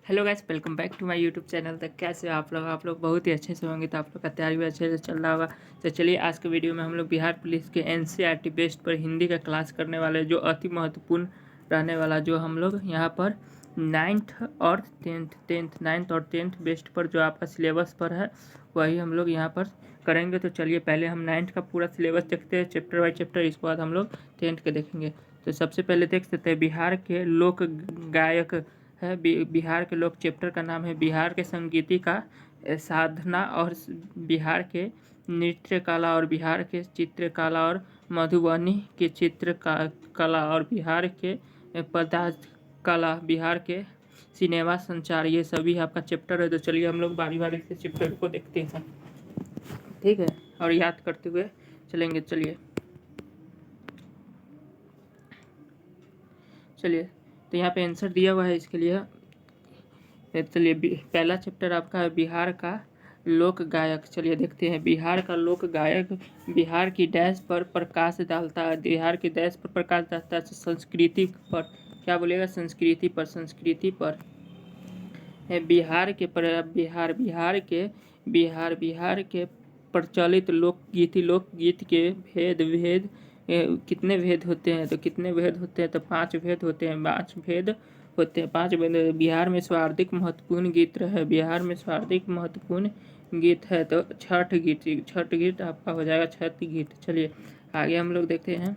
Hello guys, welcome back to my YouTube channel. तक कैसे हो आप लोग बहुत ही अच्छे से होंगे। तो आप लोग का तैयारी भी अच्छे से चल रहा होगा। तो चलिए आज के वीडियो में हम लोग बिहार पुलिस के एनसीईआरटी बेस्ड पर हिंदी का क्लास करने वाले, जो अति महत्वपूर्ण रहने वाला, जो हम लोग यहाँ पर नाइन्थ और टेंथ बेस्ड पर जो आपका सिलेबस पर है वही हम लोग यहाँ पर करेंगे। तो चलिए पहले हम 9th का पूरा सिलेबस देखते हैं चैप्टर बाई चैप्टर, इसके बाद हम लोग 10th के देखेंगे। तो सबसे पहले देख सकते हैं बिहार के लोक गायक है। बिहार के लोक चैप्टर का नाम है बिहार के संगीति का साधना और बिहार के नृत्य कला और बिहार के चित्रकला और मधुबनी के कला और बिहार के पदार्थ कला, बिहार के सिनेमा संचार, ये सभी आपका चैप्टर है। तो चलिए हम लोग बारी बारी से चैप्टर को देखते हैं, ठीक है, और याद करते हुए चलेंगे। चलिए तो यहाँ पे आंसर दिया हुआ है इसके लिए। चलिए पहला चैप्टर आपका है बिहार का लोक गायक। चलिए देखते हैं। बिहार का लोक गायक बिहार की डैश पर प्रकाश डालता है। बिहार की डैश पर प्रकाश डालता है। संस्कृति पर क्या बोलेगा? संस्कृति पर है। बिहार के प्रचलित लोकगीत के भेद कितने भेद होते हैं? तो कितने भेद होते हैं? तो 5 भेद होते हैं। 5 भेद। बिहार में सर्वाधिक महत्वपूर्ण गीत है। बिहार में सर्वाधिक महत्वपूर्ण गीत है तो छठ गीत आपका हो जाएगा, छठ गीत। चलिए आगे हम लोग देखते हैं।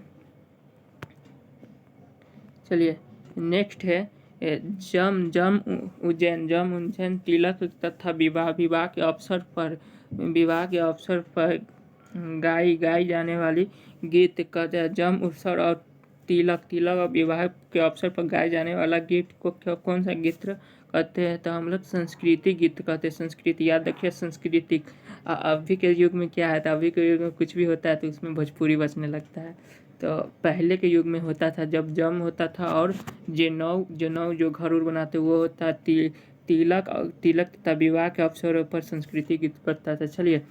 चलिए नेक्स्ट है जम उज्जैन तिलक तथा विवाह के अवसर पर गाई जाने वाली गीत कहते हैं। जम उत्सव और तिलक और विवाह के अवसर पर गाए जाने वाला गीत को कौन सा गीत कहते हैं? तो हम लोग संस्कृति गीत कहते हैं। संस्कृति याद रखिए, संस्कृति। अभी के युग में क्या है? तो अभी के युग में कुछ भी होता है तो उसमें भोजपुरी बजने लगता है। तो पहले के युग में होता था जब जम होता था और जनेऊ जो घर उर बनाते वो होता तिलक तथा विवाह के अवसरों पर संस्कृति गीत करता था। चलिए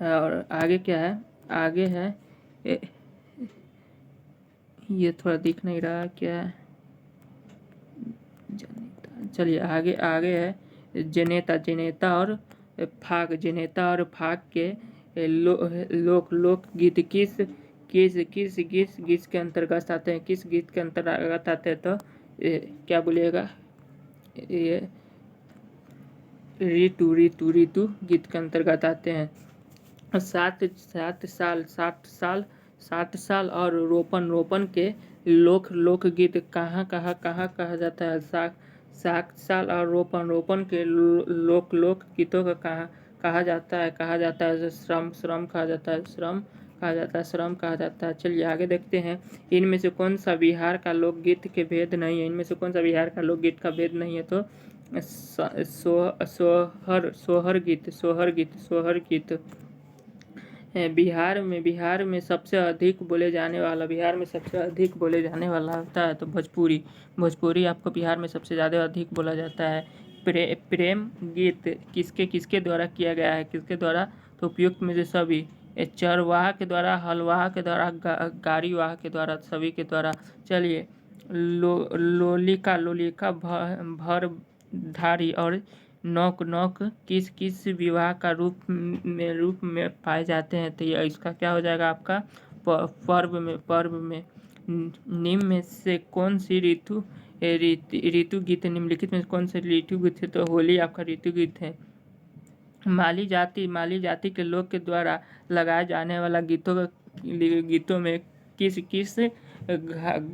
और आगे क्या है? आगे है ये थोड़ा दिख नहीं रहा क्या है। चलिए आगे है जनेता और फाग के लोक गीत किस के अंतर्गत आते हैं? किस गीत के अंतर्गत आते हैं? तो क्या बोलिएगा? ये ऋतु गीत के अंतर्गत आते हैं। 7 साल और रोपन के लोक गीत कहाँ कहा जाता है? 7 साल और रोपन के लोक गीतों का कहा जाता है श्रम कहा जाता है। चलिए आगे देखते हैं। इनमें से कौन सा बिहार का लोकगीत के भेद नहीं है? इनमें से कौन सा बिहार का लोकगीत का भेद नहीं है? तो सोहर गीत है। बिहार में सबसे अधिक बोले जाने वाला होता है तो भोजपुरी आपको बिहार में सबसे ज़्यादा अधिक बोला जाता है। प्रेम गीत किसके द्वारा किया गया है? किसके द्वारा? तो उपयुक्त में से सभी, चरवाह के द्वारा, हलवाह के द्वारा, गाड़ीवाह के द्वारा, सभी के द्वारा। चलिए लोलिका भरधारी और नौक किस विवाह का रूप में पाए जाते हैं? तो ये इसका क्या हो जाएगा आपका? पर्व में। निम्न में से कौन सी ऋतु गीत निम्नलिखित में कौन से ऋतु गीत है? तो होली आपका ऋतु गीत है। माली जाति के लोग के द्वारा लगाए जाने वाला गीतों में किस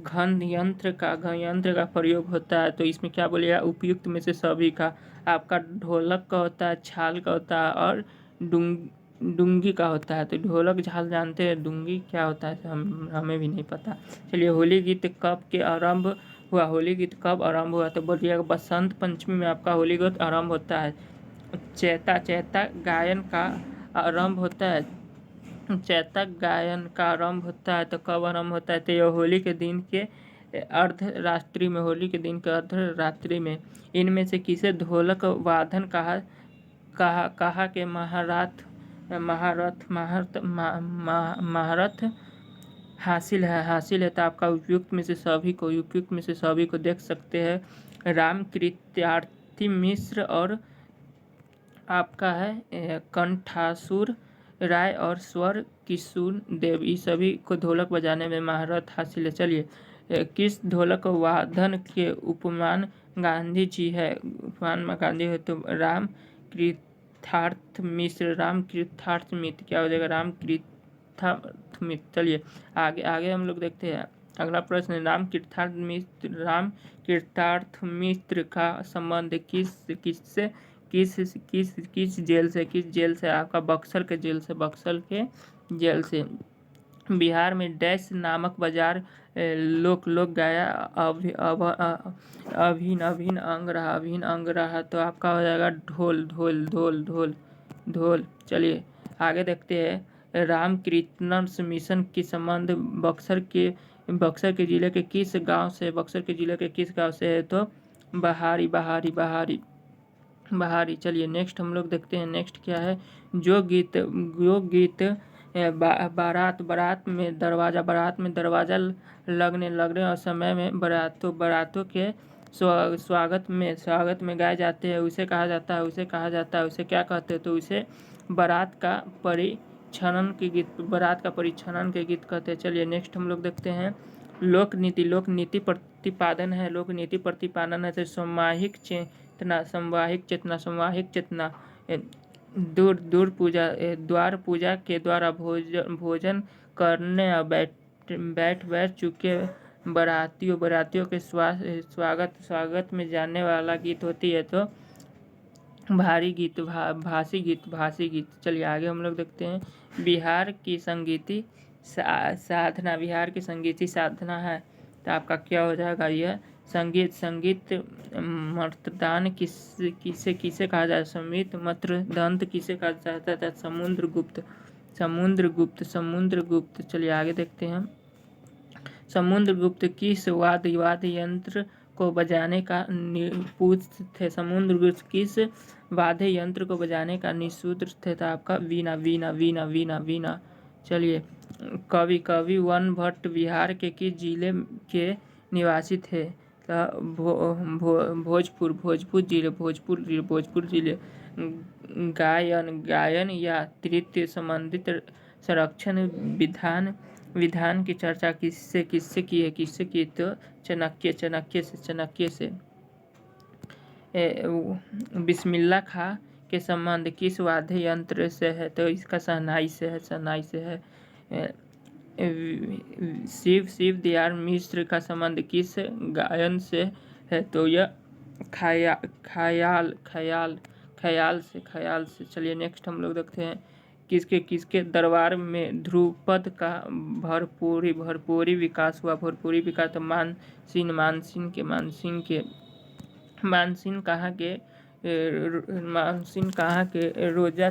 घन यंत्र का प्रयोग होता है? तो इसमें क्या बोलिएगा? उपयुक्त में से सभी का। आपका ढोलक का होता है, छाल का होता है और डुंगी का होता है। तो ढोलक झाल जानते हैं, डुंगी क्या होता है हमें भी नहीं पता। चलिए होली गीत कब आरंभ हुआ? तो बोलिएगा बसंत पंचमी में आपका होली गीत आरंभ होता है। चैता गायन का आरंभ होता है। तो कब आरंभ होता है? तो यह होली के दिन के अर्धरात्रि में। इनमें से किसे ढोलक वादन कहा के महारथ हासिल है। तो आपका उपयुक्त में से सभी को देख सकते हैं। राम कृत्यार्थी मिश्र और आपका है कंठासुर राय और स्वर किशोर देव, ये सभी को ढोलक बजाने में महारत हासिल है। चलिए किस ढोलक वादन के उपमान गांधी जी है, उपमान में गांधी है तो राम कृतार्थ मिश्र, राम कृतार्थ मित्र क्या हो जाएगा, राम कृतार्थ मित्र। चलिए आगे आगे हम लोग देखते हैं अगला प्रश्न है, राम कृतार्थ मित्र का संबंध किससे किस जेल से आपका बक्सर के जेल से, बक्सर के जेल से। बिहार में डैश नामक बाजार लोक गाया अभिन्न अंग रहा तो आपका हो जाएगा ढोल ढोल ढोल ढोल ढोल। चलिए आगे देखते हैं, राम कीर्तन मिशन की संबंध बक्सर के जिले के किस गांव से, बक्सर के जिले के किस गांव से है तो बहारी बहारी बहारी बहारी। चलिए नेक्स्ट हम लोग देखते हैं, नेक्स्ट क्या है, जो गीत बारात में दरवाजा लगने और समय में बारातों के स्वागत में गाए जाते हैं उसे कहा जाता है उसे क्या कहते हैं तो उसे बारात का परिछनन के गीत कहते हैं। चलिए नेक्स्ट हम लोग देखते हैं, लोक नीति प्रतिपादन है, लोक नीति प्रतिपादन है तो सामूहिक चेतना द्वार पूजा के द्वारा भोजन करने और बैठ चुके बरातियों के स्वागत में जाने वाला गीत होती है तो भारी गीत भासी गीत। चलिए आगे हम लोग देखते हैं, बिहार की संगीती साधना है तो आपका क्या हो जाएगा, यह संगीत मतदान किसे कहा जाता है, संगीत मतदान किसे कहा जाता है, समुद्र गुप्त। चलिए आगे देखते हैं, समुद्र गुप्त किस वाद्य यंत्र को बजाने का निपुण थे, समुद्र गुप्त किस वाद्य यंत्र को बजाने का निपुण थे तो आपका वीणा। चलिए कवि वन भट्ट बिहार के किस जिले के निवासी थे तो भोजपुर जिले। गायन या तृतीय संबंधित संरक्षण विधान की चर्चा किससे की तो चाणक्य से। बिस्मिल्लाह खां के संबंध किस वाद्य यंत्र से है तो इसका शहनाई से है। शिव दयाल मिश्र का संबंध किस गायन से है तो यह ख्याल से। चलिए नेक्स्ट हम लोग देखते हैं, किसके दरबार में ध्रुपद का भरपूरी विकास हुआ, तो मानसिंह कहाँ के रोजा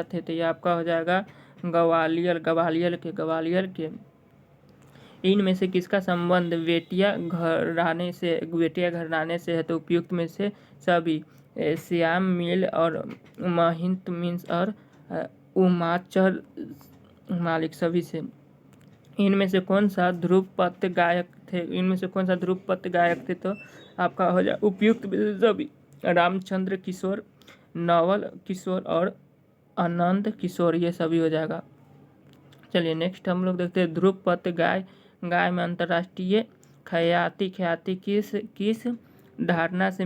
थे तो ये आपका हो जाएगा ग्वालियर के। इनमें से किसका संबंध बेटिया घराने से है तो उपयुक्त में से सभी, श्याम मिल और महिंत मिन्स और उमाचल मालिक सभी से। इनमें से कौन सा ध्रुपद गायक थे तो आपका हो जाए उपयुक्त सभी, रामचंद्र किशोर, नवल किशोर और आनंद किशोर, ये सभी हो जाएगा। चलिए नेक्स्ट हम लोग देखते हैं, ध्रुपद गाय में अंतर्राष्ट्रीय ख्याति किस धारणा से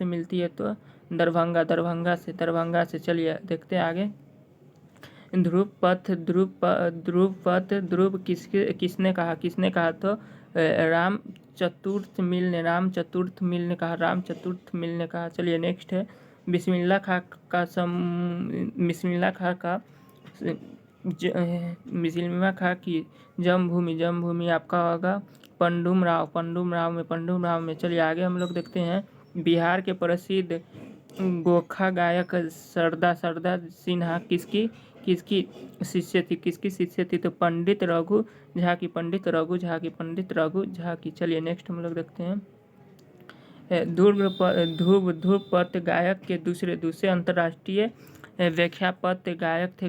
मिलती है तो दरभंगा से। चलिए देखते हैं आगे, ध्रुव किसने कहा तो राम चतुर्थ मिल ने कहा। चलिए नेक्स्ट है, बिस्मिल्लाह खां की जन्मभूमि आपका होगा पंडुम राव में। चलिए आगे हम लोग देखते हैं, बिहार के प्रसिद्ध गोखा गायक सरदा सिन्हा किसकी शिष्य थी तो पंडित रघु झा की। चलिए नेक्स्ट हम लोग देखते हैं, ध्रुपद गायक के दूसरे अंतर्राष्ट्रीय व्याख्यापत्र गायक थे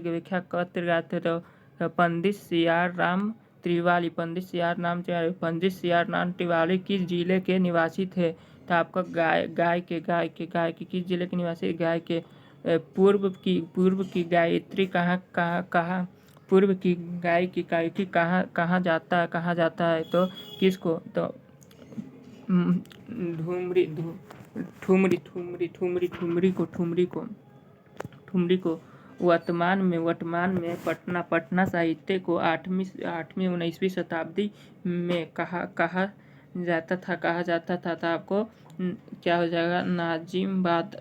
तो पंडित सियार राम तिवारी किस जिले के निवासी थे तो आपका गाय के किस जिले के निवासी गाय के पूर्व की गायत्री पूर्व की गाय की गायकी कहाँ जाता है तो किसको तो ठुमरी को वर्तमान में पटना साहित्य को 8वीं 19वीं शताब्दी में कहा जाता था तो आपको क्या हो जाएगा नाजिमबाद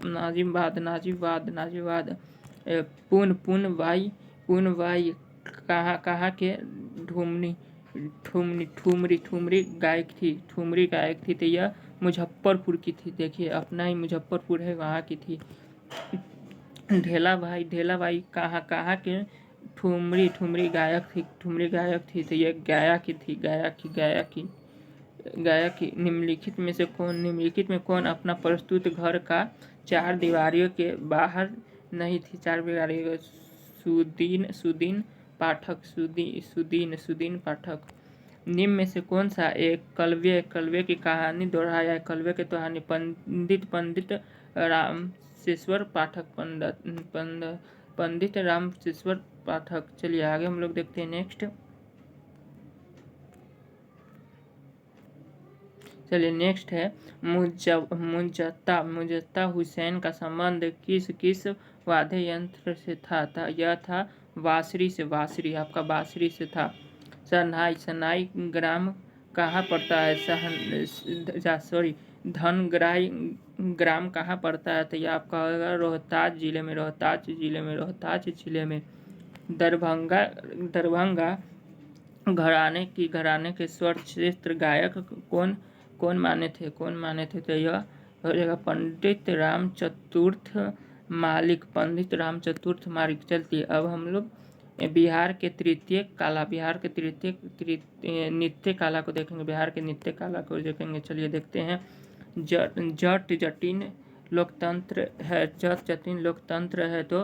पुन वाई कहाँ के ठुमरी गायक थी तो यह मुजफ्फरपुर की थी। देखिए अपना ही मुजफ्फरपुर है, वहाँ की थी। ढेला भाई कहाँ के ठुमरी गायक थी तो यह गाया की निम्नलिखित में कौन अपना प्रस्तुत घर का 4 दीवारियों के बाहर नहीं थी। 4 दीवारियों सुदीन पाठक। निम्न में से कौन सा एक कलवे की कहानी दोहराया है। कलवे की कहानी पंडित रामसेश्वर पाठक। चलिए आगे हम लोग देखते हैं नेक्स्ट। चलिए नेक्स्ट है मुजत्ता हुसैन का संबंध किस वाद्य यंत्र से था। यह था बांसुरी आपका बांसुरी से था। सनाई ग्राम कहाँ पड़ता है। धनगराई ग्राम कहाँ पड़ता है तो यह आपका होगा रोहतास जिले में। दरभंगा घराने के सर्वश्रेष्ठ गायक कौन माने थे तो यह हो जाएगा पंडित रामचतुर्थ मालिक। चलती अब हम लोग बिहार के तृतीय नृत्य कला को देखेंगे। चलिए देखते हैं। जट जटिन लोकतंत्र है तो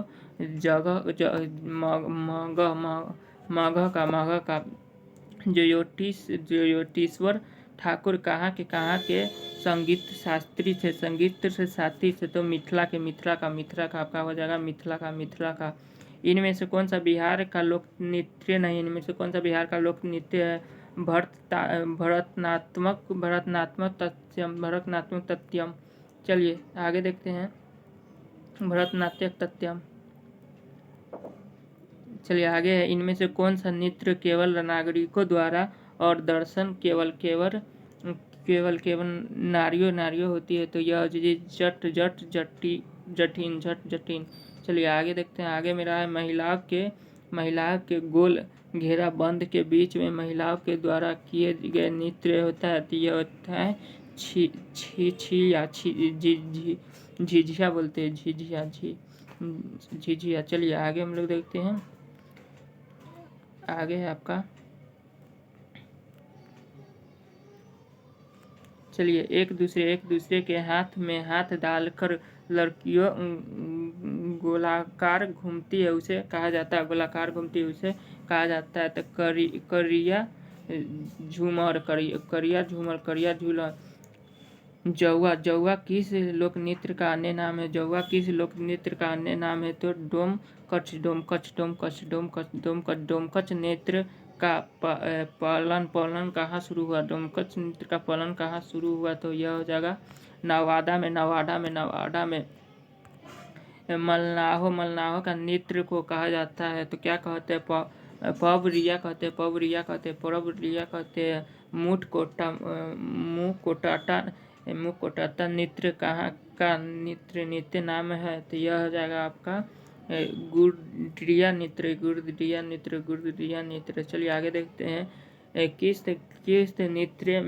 मगह का ज्योतिश्वर ठाकुर कहाँ के संगीत शास्त्री थे तो मिथिला का आपका हो जाएगा मिथिला का। इनमें से कौन सा बिहार का लोक नृत्य नहीं। इनमें से कौन सा बिहार का लोक नृत्य है। भरतनात्मक तथ्यम। चलिए आगे देखते हैं। भरतनाट्यम तथ्यम। चलिए आगे है। इनमें से कौन सा नृत्य केवल नागरिकों द्वारा और दर्शन केवल नारियों होती है तो यह जटिन। चलिए आगे देखते हैं। आगे मेरा है महिलाओं के गोल घेरा बंद के बीच में महिलाओं के द्वारा किए गए नृत्य होता है तो यह होता है झिझिया बोलते हैं झिझिया। चलिए आगे हम लोग देखते हैं। आगे है आपका। चलिए एक दूसरे के हाथ में हाथ डालकर लड़कियों गोलाकार घूमती है उसे कहा जाता है तो करिया झूमर। जौआ किस लोक नृत्य का अन्य नाम है तो डोमकच नृत्य का पालन कहाँ शुरू हुआ। डोमकच नृत्य का पालन कहाँ शुरू हुआ तो यह हो जाएगा नवादा में। मलनाहो का नृत्य को कहा जाता है तो क्या कहते हैं। पवरिया कहते हैं। मुँह कोटाटा नृत्य कहाँ का नृत्य नाम है तो यह हो जाएगा आपका गुर्दिया नृत्य। चलिए आगे देखते हैं। किस नृत्य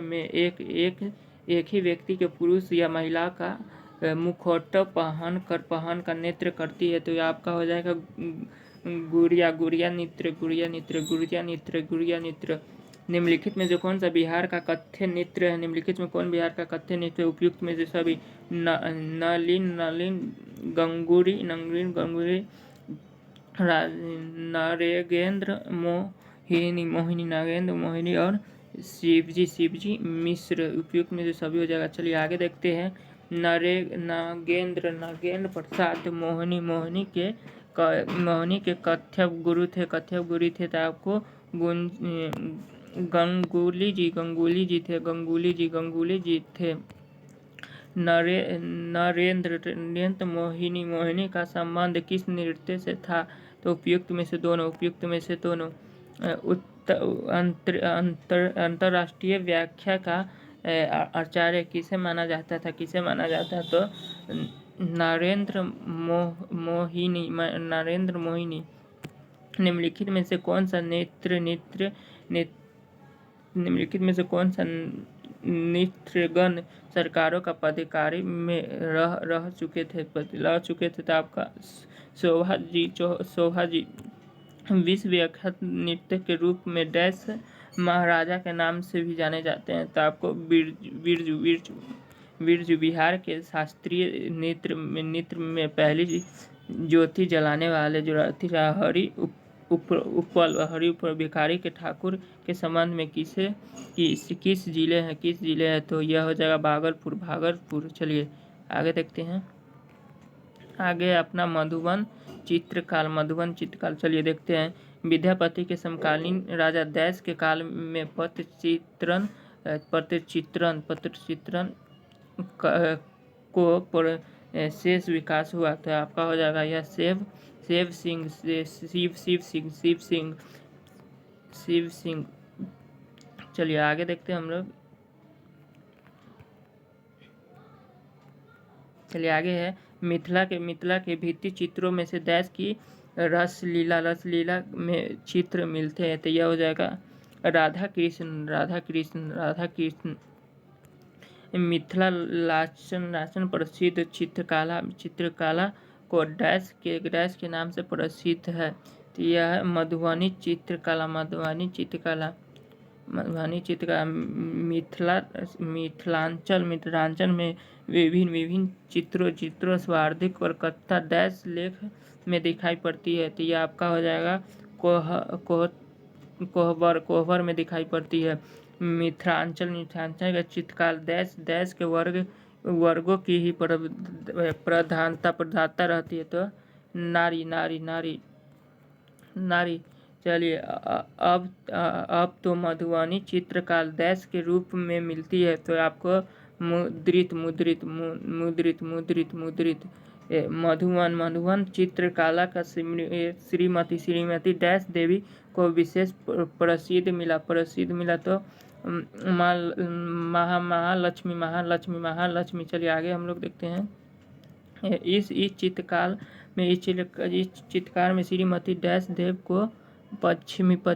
में एक ही व्यक्ति के पुरुष या महिला का मुखौटा पहन कर नृत्य करती है तो ये आपका हो जाएगा गुड़िया नृत्य। निम्नलिखित में जो कौन सा बिहार का कथ्य नृत्य है। निम्नलिखित में कौन बिहार का कथ्य नृत्य उपयुक्त में से सभी नलिन गंगूरी नरेगेंद्र मोहिनी और शिवजी मिश्र, उपयुक्त में से सभी हो जाएगा। चलिए आगे देखते हैं। नागेंद्र प्रसाद मोहिनी के कथक गुरु थे। तो आपको गंगुली जी थे। नरेंद्र मोहिनी का संबंध किस नृत्य से था? तो उपयुक्त में से दोनों। अंतरराष्ट्रीय व्याख्या का आचार्य किसे माना जाता था? तो नरेंद्र मोहिनी। निम्नलिखित में से कौन सा नेत्रगण सरकारों का पदाधिकारी में रह चुके थे? तो आपका शोभा जी विश्व विख्यात नृत्य के रूप में डैश महाराजा के नाम से भी जाने जाते हैं। तो आपको बिरजू बिहार के शास्त्रीय नृत्य में पहली ज्योति जलाने वाले जो हरि भिखारी के ठाकुर के संबंध में किस जिले है? तो यह हो जाएगा भागलपुर। चलिए आगे देखते हैं। आगे अपना मधुबन चित्रकाल। चलिए देखते हैं। विद्यापति के समकालीन राजा देश के काल में पत्र चित्रण को शेष विकास हुआ था। आपका हो जाएगा यह शिव सिंह। चलिए आगे देखते हैं हम लोग। चलिए आगे है। मिथिला के भित्ति चित्रों में से देश की रसलीला में चित्र मिलते हैं। तो यह हो जाएगा राधा कृष्ण। मिथिला लाचन प्रसिद्ध चित्रकला को डैश के नाम से प्रसिद्ध है। तो यह मधुबनी चित्रकला। मिथिलांचल में विभिन्न चित्रों स्वार्थिक और कथा डैश लेख में दिखाई पड़ती है। तो यह आपका हो जाएगा कोहबर में दिखाई पड़ती है। मिथिलांचल का चित्रकाल देश के वर्गों की ही प्रधानता रहती है। तो नारी। चलिए अब तो मधुबनी चित्रकाल देश के रूप में मिलती है। तो आपको मुद्रित मधुबन चित्रकला का श्रीमती डैश देवी को विशेष प्रसिद्ध मिला। तो महालक्ष्मी। चलिए आगे हम लोग देखते हैं। इस चित्रकाल में श्रीमती डैश देव को पश्चिमी को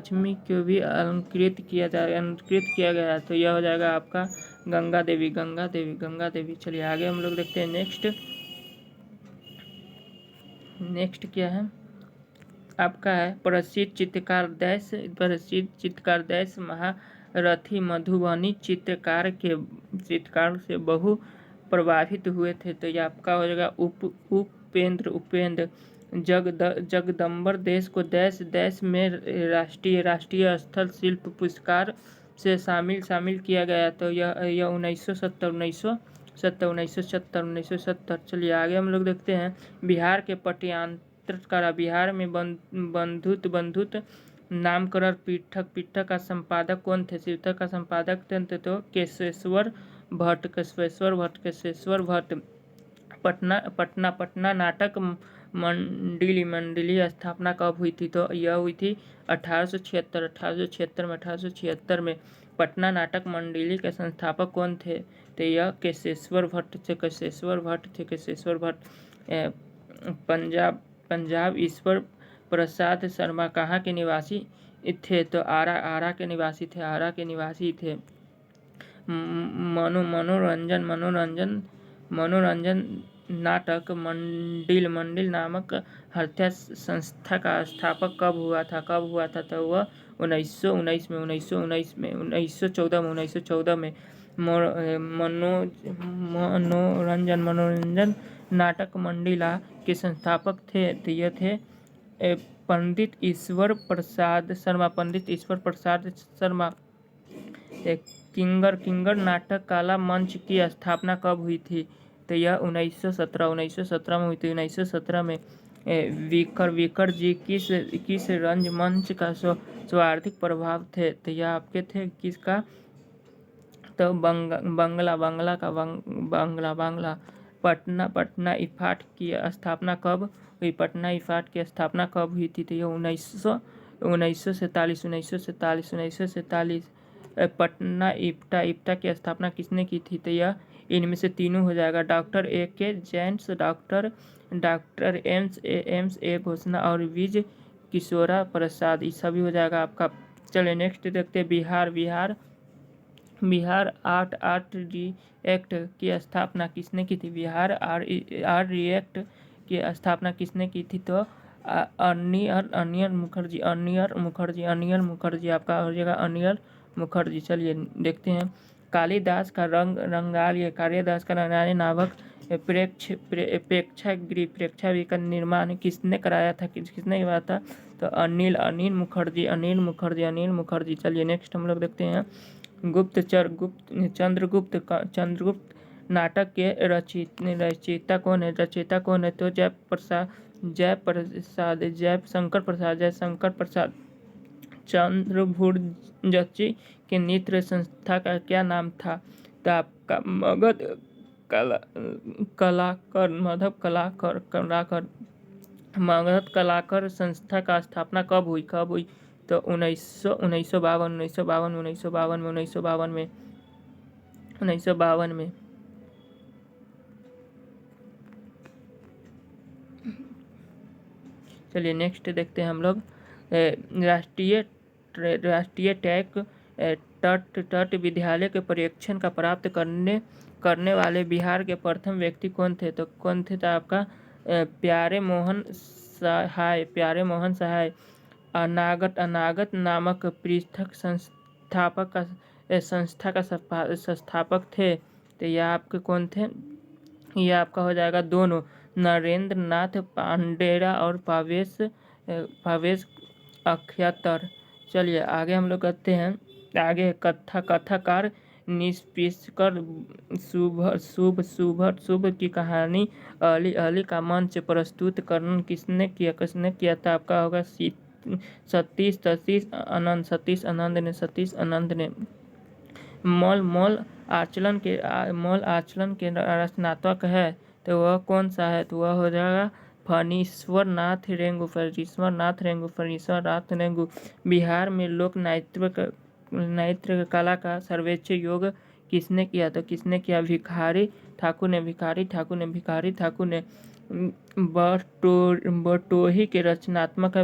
भी अलंकृत किया गया। तो यह हो जाएगा आपका गंगा देवी। चलिए आगे हम लोग देखते हैं। नेक्स्ट क्या है आपका है प्रसिद्ध चित्रकार देश महारथी मधुबनी चित्रकार से बहु प्रभावित हुए थे। तो यह आपका हो जाएगा उपेंद्र। जगदम्बर देश को देश में राष्ट्रीय स्थल शिल्प पुरस्कार से शामिल किया गया। तो यह 1970। चलिए आगे हम लोग देखते हैं। बिहार के पट्टियान्तर बिहार में बंधुत नामकरण पीठक का संपादक कौन थे? शिवतक का संपादक थे तो केशवेश्वर भट्ट। पटना नाटक मंडली स्थापना कब हुई थी? तो यह हुई थी 1876 में। पटना नाटक मंडली के संस्थापक कौन थे? तो यह केशवेश्वर भट्ट थे। पंजाब ईश्वर प्रसाद शर्मा कहाँ के निवासी थे? तो आरा के निवासी थे। मनोरंजन नाटक मंडिल नामक हत्या संस्था का स्थापक कब हुआ था? तो वह 1914 में। मनोरंजन नाटक मंडिला के संस्थापक थे। तो यह थे पंडित ईश्वर प्रसाद शर्मा। किंगर किंगर नाटक कला मंच की स्थापना कब हुई थी? तो यह 1917 में हुई थी। 1917 में विकर विकर जी किस रंगमंच का सर्वाधिक प्रभाव थे? तो यह आपके थे किसका? तो बांग्ला। पटना इफाट की स्थापना कब हुई? पटना इफाट की स्थापना कब हुई थी? तो ये 1947। पटना इप्टा की स्थापना किसने की थी? तो यह इनमें से तीनों हो जाएगा। Doctor A.K. जैन्स, डॉक्टर एम्स ए घोषणा और विज किशोरा प्रसाद, ये सभी हो जाएगा आपका। चलिए नेक्स्ट देखते हैं बिहार आर्ट रिएक्ट की स्थापना किसने की थी? बिहार आर्ट रिएक्ट की स्थापना किसने की थी? तो अनियल मुखर्जी आपका हो जाएगा अनियल मुखर्जी। चलिए देखते हैं कालिदास का नामक प्रेक्षागृह का निर्माण किसने कराया था? किसने कराया था? तो अनिल मुखर्जी। चलिए नेक्स्ट हम लोग देखते हैं चंद्रगुप्त नाटक के रचयिता कौन है? तो जयशंकर प्रसाद। चंद्रभुर्जची के नृत्य संस्था का क्या नाम था? तो आपका मगध कलाकर संस्था का स्थापना कब हुई? तो 1952 में। चलिए नेक्स्ट देखते हैं हम लोग राष्ट्रीय तट विद्यालय के प्रशिक्षण का प्राप्त करने वाले बिहार के प्रथम व्यक्ति कौन थे? तो कौन थे? तो आपका प्यारे मोहन सहाय अनागत नामक पृथक संस्था का संस्थापक थे। तो यह आपके कौन थे? यह आपका हो जाएगा दोनों, नरेंद्र नाथ पांडेरा और भावेश अख्तर। चलिए आगे हम लोग करते हैं आगे कथाकार निष्पिसकर शुभ की कहानी अली का मंच प्रस्तुतिकरण किसने किया था? आपका होगा सतीश आनंद ने। मॉल आचलन के रचनात्मक है तो वह कौन सा है? तो वह हो जाएगा फणीश्वर नाथ रेंगु। बिहार में लोक नाट्य कला का सर्वोच्च योग किसने किया? तो किसने किया? भिखारी ठाकुर ने। बटोही के रचनात्मक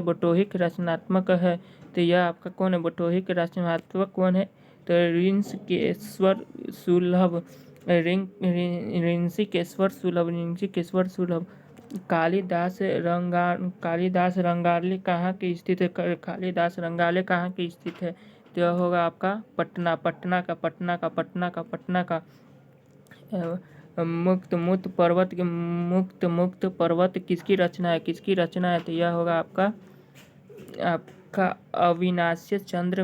है। तो यह आपका कौन है? बटोही के रचनात्मक कौन है? तो ऋषिकेश्वर सुलभ। कालिदास रंगाली कहाँ की स्थित है? कालिदास रंगालय कहाँ की स्थित है? तो यह होगा आपका पटना का। मुक्त पर्वत किसकी रचना है? तो यह होगा आपका अविनाश चंद्र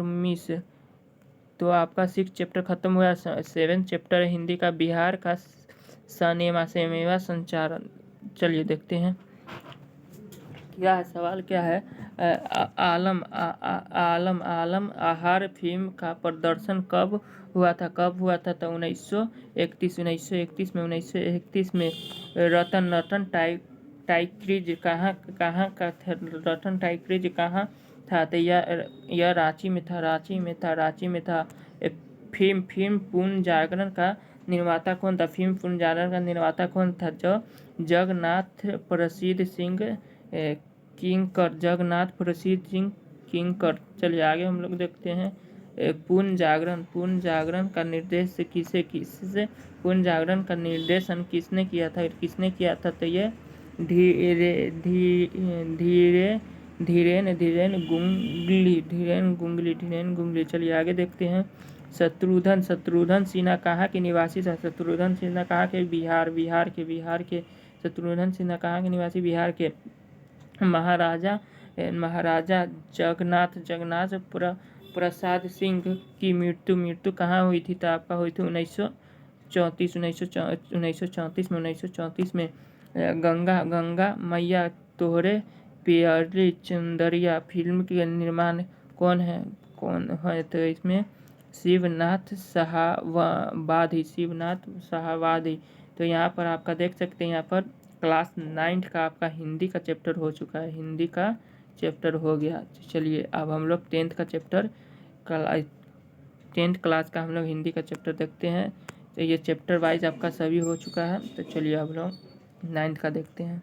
मिश्र। तो आपका 6 चैप्टर खत्म हुआ। 7 चैप्टर हिंदी का बिहार का सनेवा संचारण। चलिए देखते हैं क्या है सवाल क्या है। आलम आहार फिल्म का प्रदर्शन कब हुआ था? तो 1931 में। रतन टाइक्रीज कहाँ का था? रतन टाइक्रीज कहाँ था? तो यह रांची में था। फिल्म पूर्ण जागरण का निर्माता कौन था? जो जगन्नाथ प्रसिद्ध सिंह किंकर। चलिए आगे हम लोग देखते हैं पूर्ण जागरण का निर्देश पूर्ण जागरण का निर्देशन किसने किया था? तो ये धीरेन गुंगली। चलिए आगे देखते हैं शत्रुघ्न सिन्हा कहाँ के निवासी था? शत्रुघ्न सिन्हा कहाँ के? बिहार के। शत्रुघ्न सिन्हा कहाँ के निवासी? बिहार के। महाराजा जगन्नाथ प्रसाद सिंह की मृत्यु कहाँ हुई थी? तो आपका हुई थी 1934 में। गंगा मैया तोहरे प्यारी चुंदरिया फिल्म के निर्माण कौन है? तो इसमें शिवनाथ शाहाबादी। तो यहाँ पर आपका देख सकते हैं, यहाँ पर क्लास 9 का आपका हिंदी का चैप्टर हो चुका है, हिंदी का चैप्टर हो गया। चलिए अब हम लोग 10th क्लास का हम लोग हिंदी का चैप्टर देखते हैं। तो ये चैप्टर वाइज आपका सभी हो चुका है। तो चलिए अब लोग 9th का देखते हैं,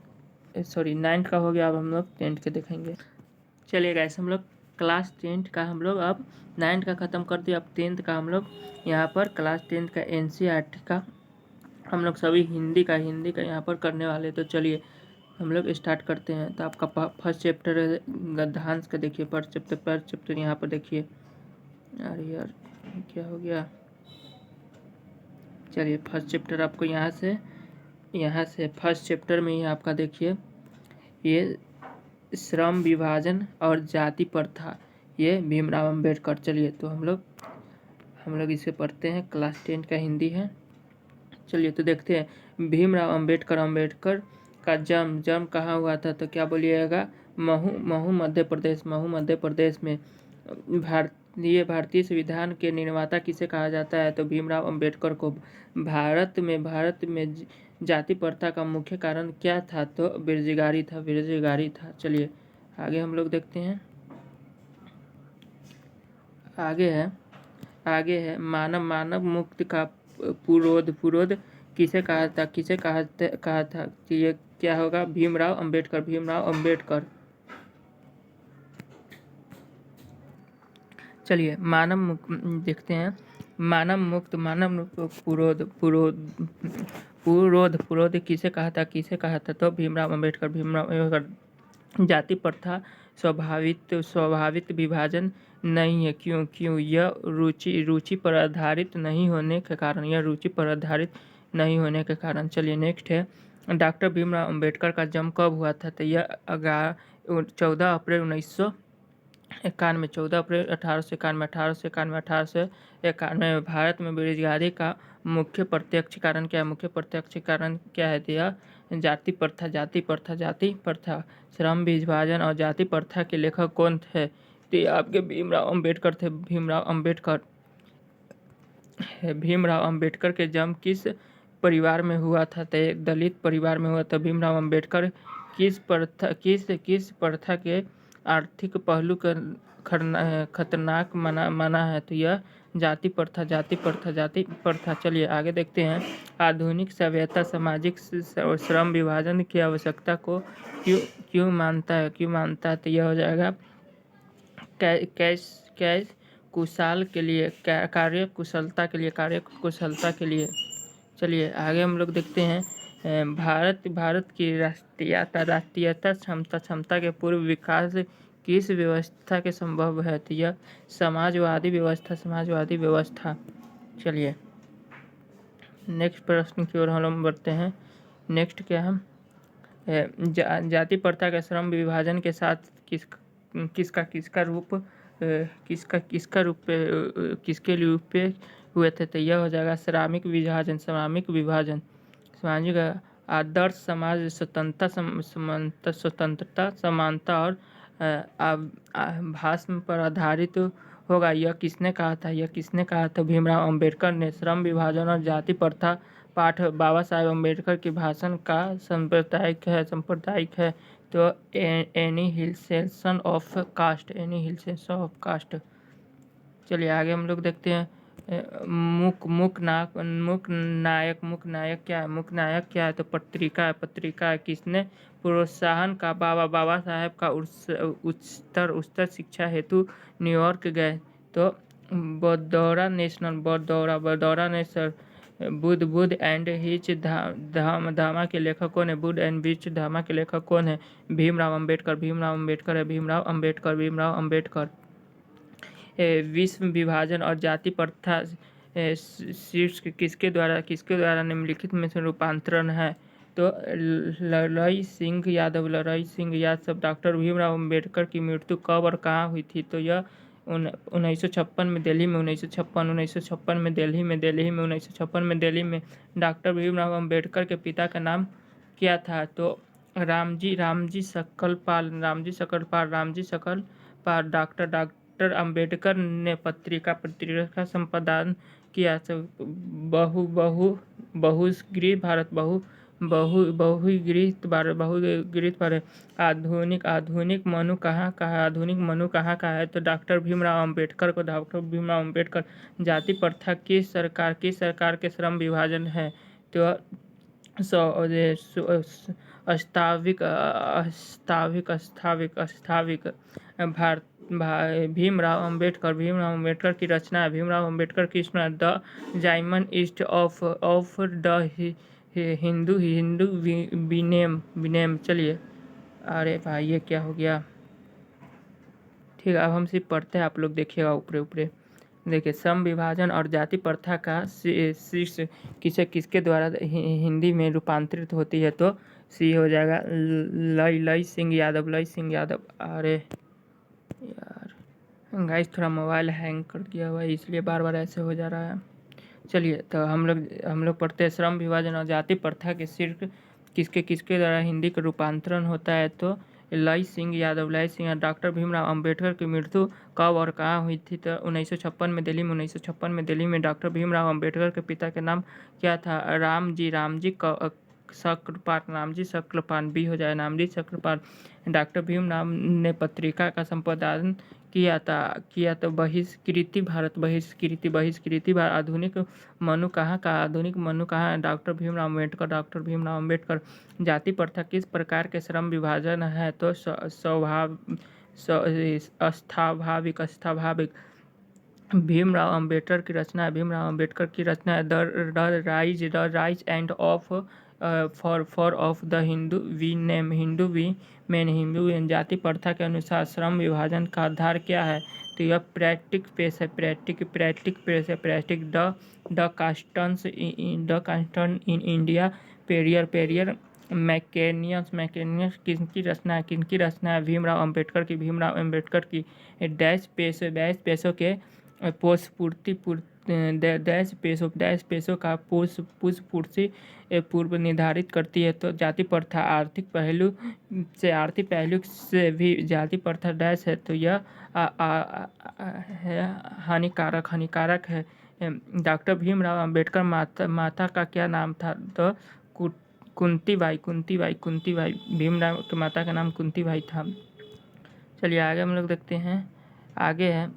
9th का हो गया, अब हम लोग 10th के देखेंगे। चलिए गाइस, हम लोग क्लास 10th का हम लोग अब 9th का ख़त्म कर दिया। अब 10th का हम लोग यहाँ पर क्लास 10th का NCERT का हम लोग सभी हिंदी का यहाँ पर करने वाले। तो चलिए हम लोग स्टार्ट करते हैं। तो आपका फर्स्ट चैप्टर है गद्यांश का, देखिए फर्स्ट चैप्टर यहाँ पर देखिए। अरे यार क्या हो गया? चलिए फर्स्ट चैप्टर आपको यहाँ से फर्स्ट चैप्टर में ही आपका देखिए, ये श्रम विभाजन और जाति प्रथा, ये भीमराव अंबेडकर। चलिए तो हम लोग इसे पढ़ते हैं। क्लास 10 का हिंदी है। चलिए तो देखते हैं। भीमराव अंबेडकर का जन्म कहाँ हुआ था? तो क्या बोलिएगा? महू मध्य प्रदेश में। भारतीय संविधान के निर्माता किसे कहा जाता है? तो भीमराव अंबेडकर को। भारत में जाति प्रथा का मुख्य कारण क्या था? तो बेरोजगारी था। चलिए आगे हम लोग देखते हैं। आगे है मानव मुक्ति का पुरोध किसे कहा था? कि ये क्या होगा? भीमराव अंबेडकर। चलिए देखते हैं। मानव मुक्त पुरोध किसे कहा था? तो भीमराव अंबेडकर। जाति प्रथा स्वाभाविक विभाजन नहीं है। क्यों? यह रुचि पर आधारित नहीं होने के कारण। चलिए नेक्स्ट है। डॉक्टर भीमराव अंबेडकर का जन्म कब हुआ था? तो यह 14 अप्रैल 1891 में। भारत में बेरोजगारी का मुख्य प्रत्यक्ष कारण क्या है? तो यह जाति प्रथा। श्रम विभाजन और जाति प्रथा के लेखक कौन थे? तो ये आपके भीमराव अंबेडकर थे। भीमराव अंबेडकर के जन्म किस परिवार में हुआ था? तो दलित परिवार में हुआ था। भीमराव अंबेडकर किस प्रथा के आर्थिक पहलू का खतरनाक माना है? तो यह जाति प्रथा। चलिए आगे देखते हैं। आधुनिक सभ्यता सामाजिक श्रम विभाजन की आवश्यकता को क्यों मानता है? तो यह हो जाएगा कैश कार्यकुशलता के लिए। चलिए आगे हम लोग देखते हैं। भारत की राष्ट्रीयता क्षमता के पूर्व विकास किस व्यवस्था के संभव है? तो यह समाजवादी व्यवस्था। चलिए नेक्स्ट प्रश्न की ओर हम बढ़ते हैं। नेक्स्ट क्या है? जाति प्रथा के श्रम विभाजन के साथ किसके रूप पे हुए थे? तो यह हो जाएगा श्रमिक विभाजन। सामाजिक आदर्श समाज स्वतंत्रता समानता और भाषण पर आधारित होगा। यह किसने कहा था? भीमराव अंबेडकर ने। श्रम विभाजन और जाति प्रथा पाठ बाबा साहेब अंबेडकर के भाषण का सांप्रदायिक है। तो एनिहिलेशन ऑफ कास्ट। चलिए आगे हम लोग देखते हैं। मूक नायक क्या है? तो पत्रिका है। किसने प्रोत्साहन का? बाबा साहेब का उच्चतर शिक्षा हेतु न्यूयॉर्क गए। तो Baroda national Buddha and hitch धामा के लेखक कौन है? भीमराव अंबेडकर। विश्व विभाजन और जाति प्रथा शीर्ष किसके द्वारा निम्नलिखित में से रूपांतरण है? तो लरई सिंह यादव। डॉक्टर भीमराव अंबेडकर की मृत्यु कब और कहाँ हुई थी? तो यह 1956 में दिल्ली में 1956 में दिल्ली में 1956 में दिल्ली में डॉक्टर भीमराव अंबेडकर के पिता का नाम क्या था? तो रामजी सकलपाल डॉक्टर अंबेडकर ने पत्रिका का संपादन किया। तो बहुगृह भारत आधुनिक मनु कहाँ का है? तो डॉक्टर भीमराव अम्बेडकर। जाति प्रथा किस सरकार के श्रम विभाजन है? तो अस्थाविक भीमराव अम्बेडकर की रचना है। भीमराव अम्बेडकर की स्मृति the diamond east of the Hindu विनेम। चलिए, अरे भाई ये क्या हो गया? ठीक है, अब हम सिर्फ पढ़ते हैं, आप लोग देखिएगा ऊपरे। देखिए, श्रम विभाजन और जाति प्रथा का शीर्ष किसके द्वारा हिंदी में रूपांतरित होती है? तो सी हो जाएगा लई सिंह यादव। अरे यार गाइस, थोड़ा मोबाइल हैंग कर दिया हुआ है, इसलिए बार ऐसे हो जा रहा है। चलिए, तो हम लोग पढ़ते हैं, श्रम विभाजन और जाति प्रथा के शीर्ष किसके द्वारा हिंदी का रूपांतरण होता है? तो लई सिंह यादव। डॉक्टर भीमराव अंबेडकर की मृत्यु कब और कहाँ हुई थी? तो 1956 में दिल्ली में डॉक्टर भीमराव अंबेडकर के पिता का नाम क्या था? रामजी सकलपाल। बी हो जाए नामजी सकलपाल। डॉक्टर भीमराव ने पत्रिका का संपादन किया तो बहिष्कृति भारत। आधुनिक मनु कहाँ का? डॉक्टर भीमराव अम्बेडकर। जाति प्रथा किस प्रकार के श्रम विभाजन है? तो अस्थाभाविक। भीमराव अम्बेडकर की रचना है the rise and of fall of the Hindu वी। जाति प्रथा के अनुसार श्रम विभाजन का आधार क्या है? तो यह प्रैक्टिक पेश है। द कास्टन्स इन इंडिया पेरियर मैकेनियस किसकी रचना है? भीमराव अम्बेडकर की। डैश पैसों के पैसों का पूर्व निर्धारित करती है। तो जाति प्रथा आर्थिक पहलू से भी जाति प्रथा डैश है, तो यह हानिकारक है। डॉक्टर भीमराव अम्बेडकर माता का क्या नाम था? तो कुंतीबाई। भीमराव की माता का नाम कुंतीबाई था। चलिए आगे हम लोग देखते हैं। आगे है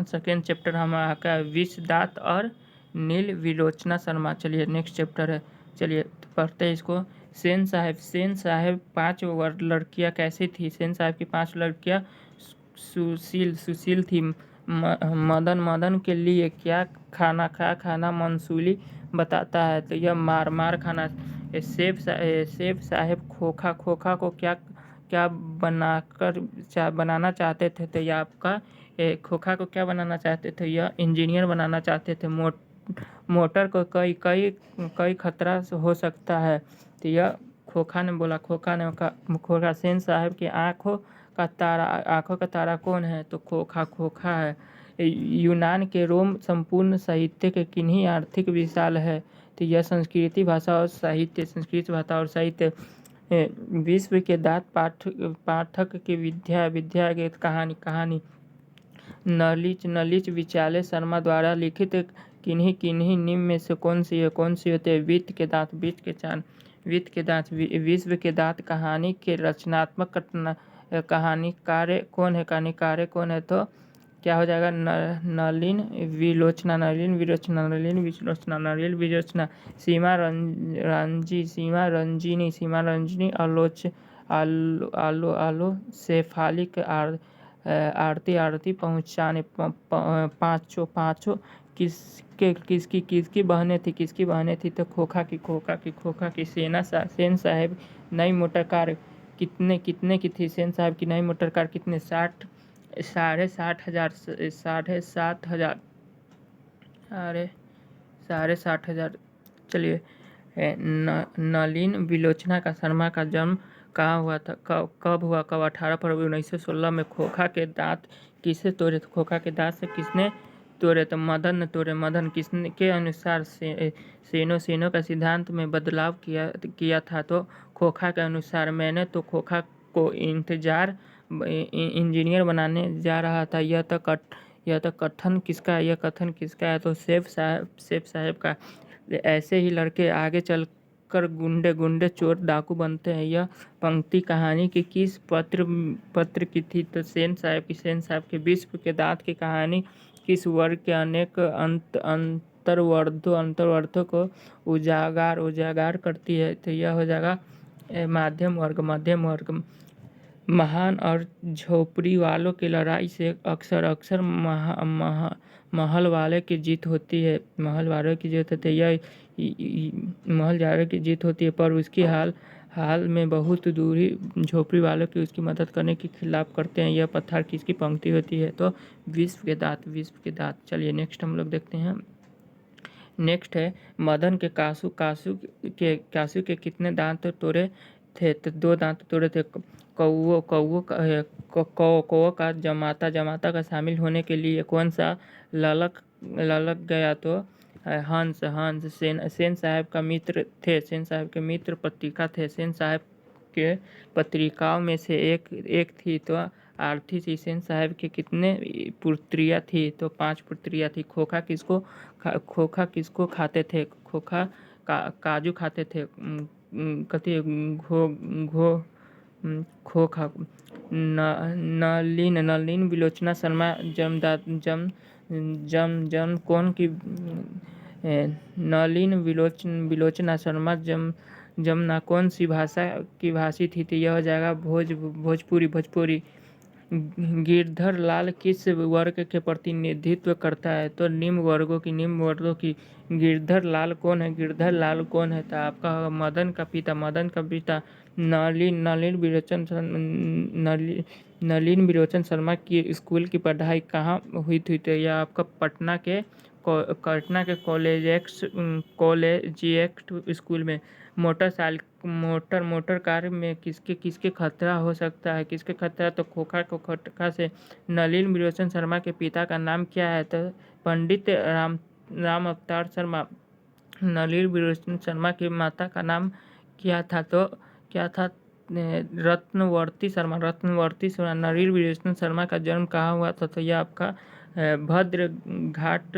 सेकेंड चैप्टर हमारा का विषदात और नील विलोचना शर्मा। चलिए नेक्स्ट चैप्टर है। चलिए पढ़ते हैं इसको। सेन साहेब 5 लड़कियां कैसी थी? सेन साहब की 5 लड़कियां सुशील थी। मदन के लिए क्या खाना मंसूली बताता है? तो यह मार खाना। सेफ साहेब खोखा को क्या बनाना चाहते थे? तो यह आपका खोखा को क्या बनाना चाहते थे? यह इंजीनियर बनाना चाहते थे। मोटर को कई खतरा हो सकता है, तो यह खोखा ने बोला। खोखा। सेन साहब की आंखों का तारा कौन है? तो खोखा है। यूनान के रोम संपूर्ण साहित्य के किन्हीं आर्थिक विशाल है? तो यह संस्कृत भाषा और साहित्य। विश्व के दांत पाठक की विद्या के कहानी। नलिच विचाले शर्मा द्वारा लिखित किन्हीं निम्न में से कौन सी होते हैं? वित्त के दांत। विश्व के दांत कहानी के रचनात्मक कहानीकार कौन है? तो क्या हो जाएगा? नलिन विलोचना। सीमा रंजिनी आलो शेफालिक आरती पहुँचाने। पाँचों किसकी बहनें थी? तो खोखा की। सेन साहेब नई मोटर कार कितने की थी? सेन साहब की नई मोटर कार कितने? 60,000। अरे 60,000। चलिए, नलिन विलोचना का शर्मा का जन्म कहाँ हुआ था? कब हुआ? 18 फरवरी 1916 में। खोखा के दांत किसे तोड़े? तो खोखा के दांत से किसने तोड़े? तो मदन ने तोड़े। मदन किसने के अनुसार सेनों का सिद्धांत में बदलाव किया था? तो खोखा के अनुसार। मैंने तो खोखा को इंजीनियर बनाने जा रहा था। यह कथन किसका है? तो सेठ साहब का। ऐसे ही लड़के आगे चलकर गुंडे चोर डाकू बनते हैं। यह पंक्ति कहानी की किस पत्र की थी? तो सेन साहब के विश्व के दांत की कहानी किस वर्ग के अनेक अंतर्वर्थों को उजागर करती है? तो यह हो जाएगा मध्यम वर्ग। महान और झोपड़ी वालों की लड़ाई से अक्सर महल वाले की जीत होती है। महल वालों की जीत होती है। महल वालों की जीत होती है, पर उसकी हाल में बहुत दूरी झोपड़ी वालों की उसकी मदद करने के खिलाफ करते हैं। यह पत्थर किसकी पंक्ति होती है? तो विश्व के दांत। चलिए नेक्स्ट हम लोग देखते हैं। नेक्स्ट है मदन के कासू के कितने दांत तोड़े थे? तो 2 दांत तोड़े थे। कौओं का जमाता का शामिल होने के लिए कौन सा ललक गया? तो हंस। सेन साहब का मित्र थे। सेन साहब के मित्र पत्रिका थे। सेन साहब के पत्रिकाओं में से एक थी तो आरती थी। सेन साहब के कितने पुत्रियाँ थी? तो 5 पुत्रियाँ थी। खोखा किसको खाते थे? खोखा काजू खाते थे। कथी खोखा नलिन विलोचना शर्मा जम कौन की? नलिन विलोचना शर्मा जमना कौन सी भाषा की भाषी थी? तो यह हो जाएगा भोजपुरी। गिरधर लाल किस वर्ग के प्रतिनिधित्व करता है? तो निम्न वर्गों की। गिरधर लाल कौन है? तो आपका मदन का पिता नलिन विलोचन शर्मा की स्कूल की पढ़ाई कहाँ हुई थी? तो यह आपका पटना के कॉलेजिएट स्कूल में। मोटर कार में किसके खतरा हो सकता है? तो खोखा को खटका से। नलिन विलोचन शर्मा के पिता का नाम क्या है? तो पंडित राम अवतार शर्मा। नलिन विलोचन शर्मा की माता का नाम क्या था? तो क्या था? रत्नवर्ती शर्मा। नलिन विलोचन शर्मा का जन्म कहाँ हुआ था? तो यह आपका भद्रघाट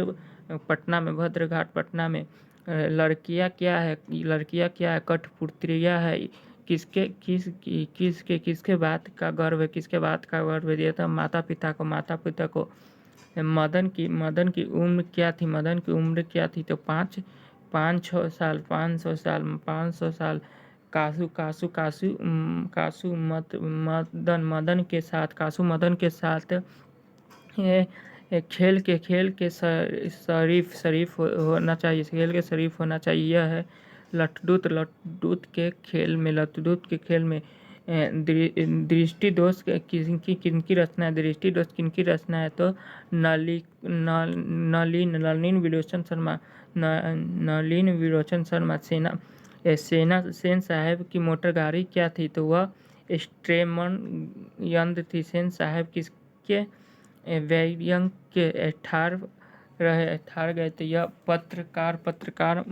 पटना में। लड़कियां क्या है? कठपुतलियां है। किसके बात का गर्व है? दिया था माता पिता को। मदन की उम्र क्या थी? तो 500 साल। कासू मदन के साथ ये खेल के शरीफ होना चाहिए। यह है लट्टूत के खेल में दृष्टि दोष किनकी रचना है? तो नलिन विलोचन शर्मा। सेन साहब की मोटर गाड़ी क्या थी? तो वह स्ट्रेमन यंत्र थी। सेन साहब किसके व्यंग्य के ठार गए थे? यह पत्रकार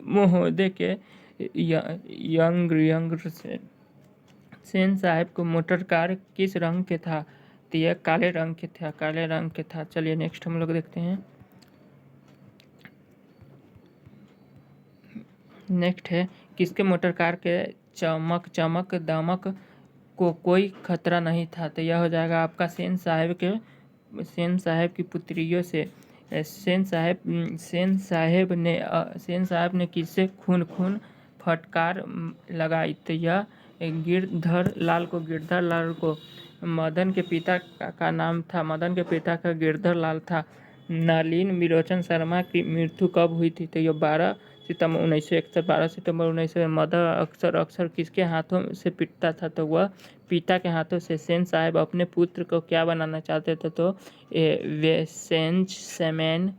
महोदय के यंग से। सेन साहब को मोटर कार किस रंग के था? तो यह काले रंग के था। चलिए नेक्स्ट हम लोग देखते हैं। नेक्स्ट है किसके मोटर कार के चमक दमक को कोई खतरा नहीं था? तो यह हो जाएगा आपका सेन साहब की पुत्रियों से। सेन साहब ने किससे खून फटकार लगाई? तो यह गिरधर लाल को। मदन के पिता का नाम था गिरधर लाल था। नलिन विलोचन शर्मा की मृत्यु कब हुई थी? तो यह 12 सितंबर 1961। मदन अक्सर किसके हाथों से पिटता था? तो वह पिता के हाथों से। सेन साहब अपने पुत्र को क्या बनाना चाहते थे? तो सेंसमैन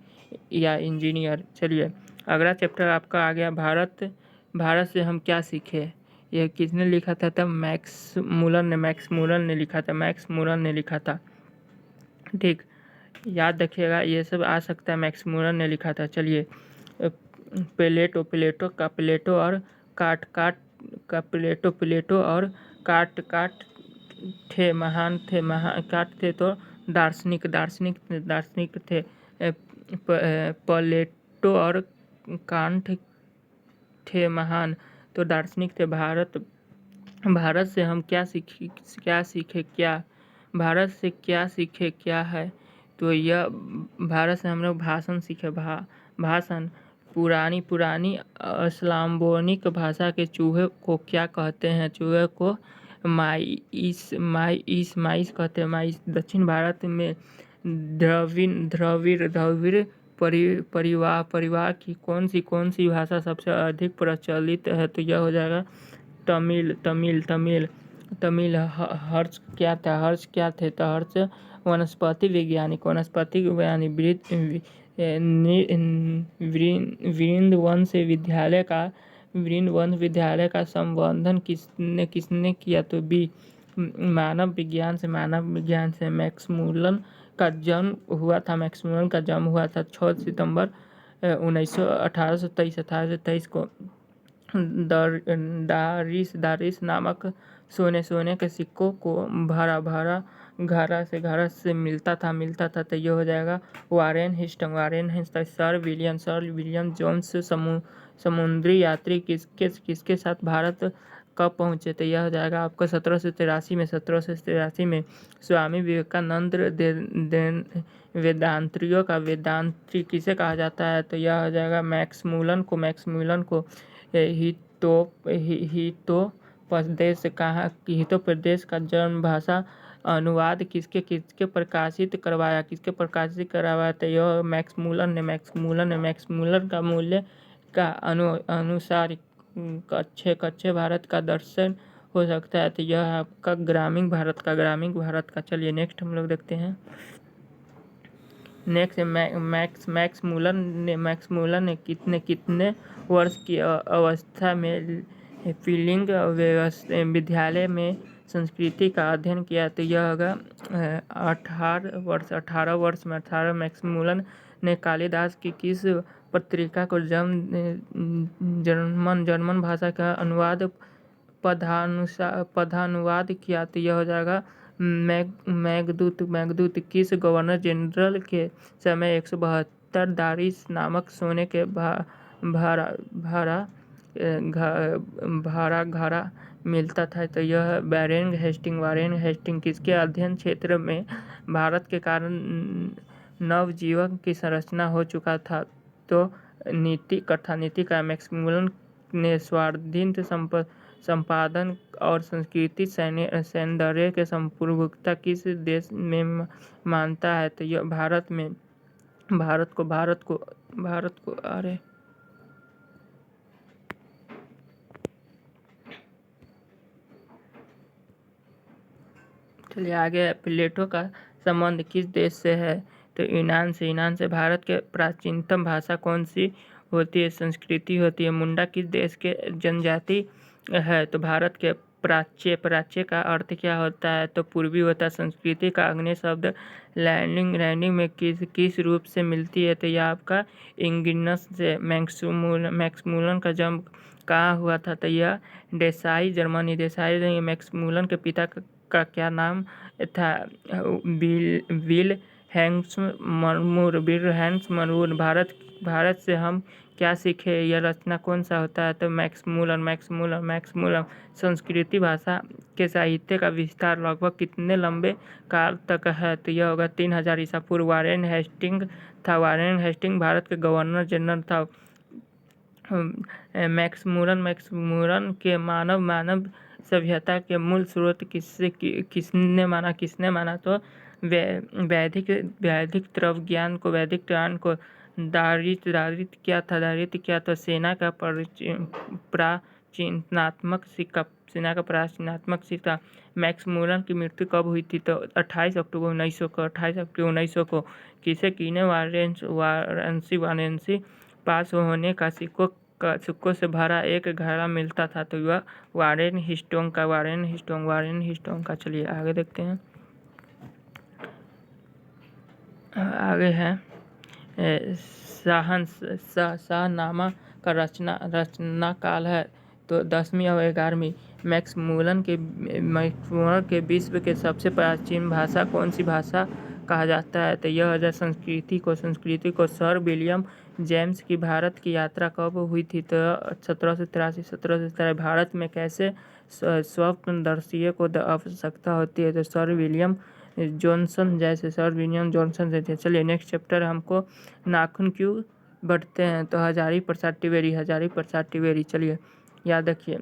या इंजीनियर। चलिए अगला चैप्टर आपका आ गया भारत से हम क्या सीखे। यह किसने लिखा था? मैक्स मूलर ने लिखा था। ठीक, याद रखिएगा, ये सब आ सकता है, मैक्समुलर ने लिखा था। चलिए, प्लेटो का प्लेटो और काट काट का प्लेटो और काट काट थे महान काट थे तो दार्शनिक थे। प्लेटो और कांट थे महान तो दार्शनिक थे। भारत से हम क्या सीखे क्या भारत से क्या सीखे क्या है, तो यह भारत से हम लोग भाषण सीखे। भाषण, पुरानी अस्लाम्बोनिक भाषा के चूहे को क्या कहते हैं? चूहे को माइस कहते हैं। माइस। दक्षिण भारत में द्रविड़ परिवार की कौन सी भाषा सबसे अधिक प्रचलित है? तो यह हो जाएगा तमिल। हर्ष क्या थे? तो हर्ष वनस्पति वैज्ञानिक वृंदवंश विद्यालय का संवर्धन किसने किया? तो बी मानव विज्ञान से मैक्समुलर का जन्म हुआ था 6 सितंबर 1823 को दारिस नामक सोने के सिक्कों को घड़ा से मिलता था। तो ये हो जाएगा वारेन हिस्टंग। सर विलियम जोन्स समुद्री यात्री किसके साथ भारत कब पहुंचे? तो यह हो जाएगा आपका 1783 में। स्वामी विवेकानंद वेदांतियों का वेदांती किसे कहा जाता है? तो यह हो जाएगा मैक्समुलर को। हितो प्रदेश का जन्म भाषा अनुवाद किसके प्रकाशित करवाया? तो यह मैक्समुलर का मूल्य का अनुसार कच्चे भारत का दर्शन हो सकता है। तो यह आपका ग्रामीण भारत का। चलिए नेक्स्ट हम लोग देखते हैं। नेक्स्ट मैक्समुलर ने कितने वर्ष की अवस्था में फील्डिंग विद्यालय में संस्कृति का अध्ययन किया? तो यह होगा 18 वर्ष में। मैक्समुलर ने कालिदास की किस पत्रिका को जर्मन भाषा का पदानुवाद किया? तो यह हो जाएगा मेघदूत। किस गवर्नर जनरल के समय 172 दारिस नामक सोने के घड़ा मिलता था? तो यह वारेन हेस्टिंग। किसके अध्ययन क्षेत्र में भारत के कारण नवजीवन की संरचना हो चुका था? तो नीति का। मैक्समुलर ने स्वाधीन संपादन और संस्कृति सौंदर्य के संप्रभुता किस देश में मानता है? तो यह भारत को अरे चलिए आगे। प्लेटो का संबंध किस देश से है? तो यूनान से। भारत के प्राचीनतम भाषा कौन सी होती है? संस्कृति होती है। मुंडा किस देश के जनजाति है? तो भारत के। प्राच्य का अर्थ क्या होता है? तो पूर्वी होता है। संस्कृति का अग्नि शब्द लैंडिंग में किस रूप से मिलती है? तो यह आपका इंगिनस से। मैक्समुलर का जन्म कहाँ हुआ था? तो यह डेसाई जर्मनी। मैक्समुलर के पिता का क्या नाम था? विल्हेम्स मरूर। भारत से हम क्या सीखे? यह रचना कौन सा होता है? तो मैक्समुलर। संस्कृत भाषा के साहित्य का विस्तार लगभग कितने लंबे काल तक है? तो यह होगा 3000 ईसा पूर्व। वारेन हेस्टिंग भारत के गवर्नर जनरल था। मैक्समुलर के मानव सभ्यता के मूल स्रोत किसने माना? तो वैदिक ज्ञान को दारित क्या था? तो सेना का प्राचीनात्मक सिक्का। मैक्समुलर की मृत्यु कब हुई थी? तो 28 अक्टूबर 1900 को। किसे कीने वारेंसी पास होने का सिक्कों से भरा एक घड़ा मिलता था? तो वह वारेन हिस्टोंग का। चलिए आगे देखते हैं। आगे है शाहनामा का रचना काल है तो 10वीं और 11वीं। मैक्समुलर के विश्व के सबसे प्राचीन भाषा कौन सी भाषा कहा जाता है? तो यह हो जाए संस्कृति को सर विलियम जेम्स की भारत की यात्रा कब हुई थी? तो 1783। भारत में कैसे स्वप्नदर्शी को आवश्यकता होती है? तो सर विलियम जॉनसन जैसे। चलिए नेक्स्ट चैप्टर हमको नाखून क्यों बढ़ते हैं? तो हजारी प्रसाद त्रिवेदी। चलिए याद रखिए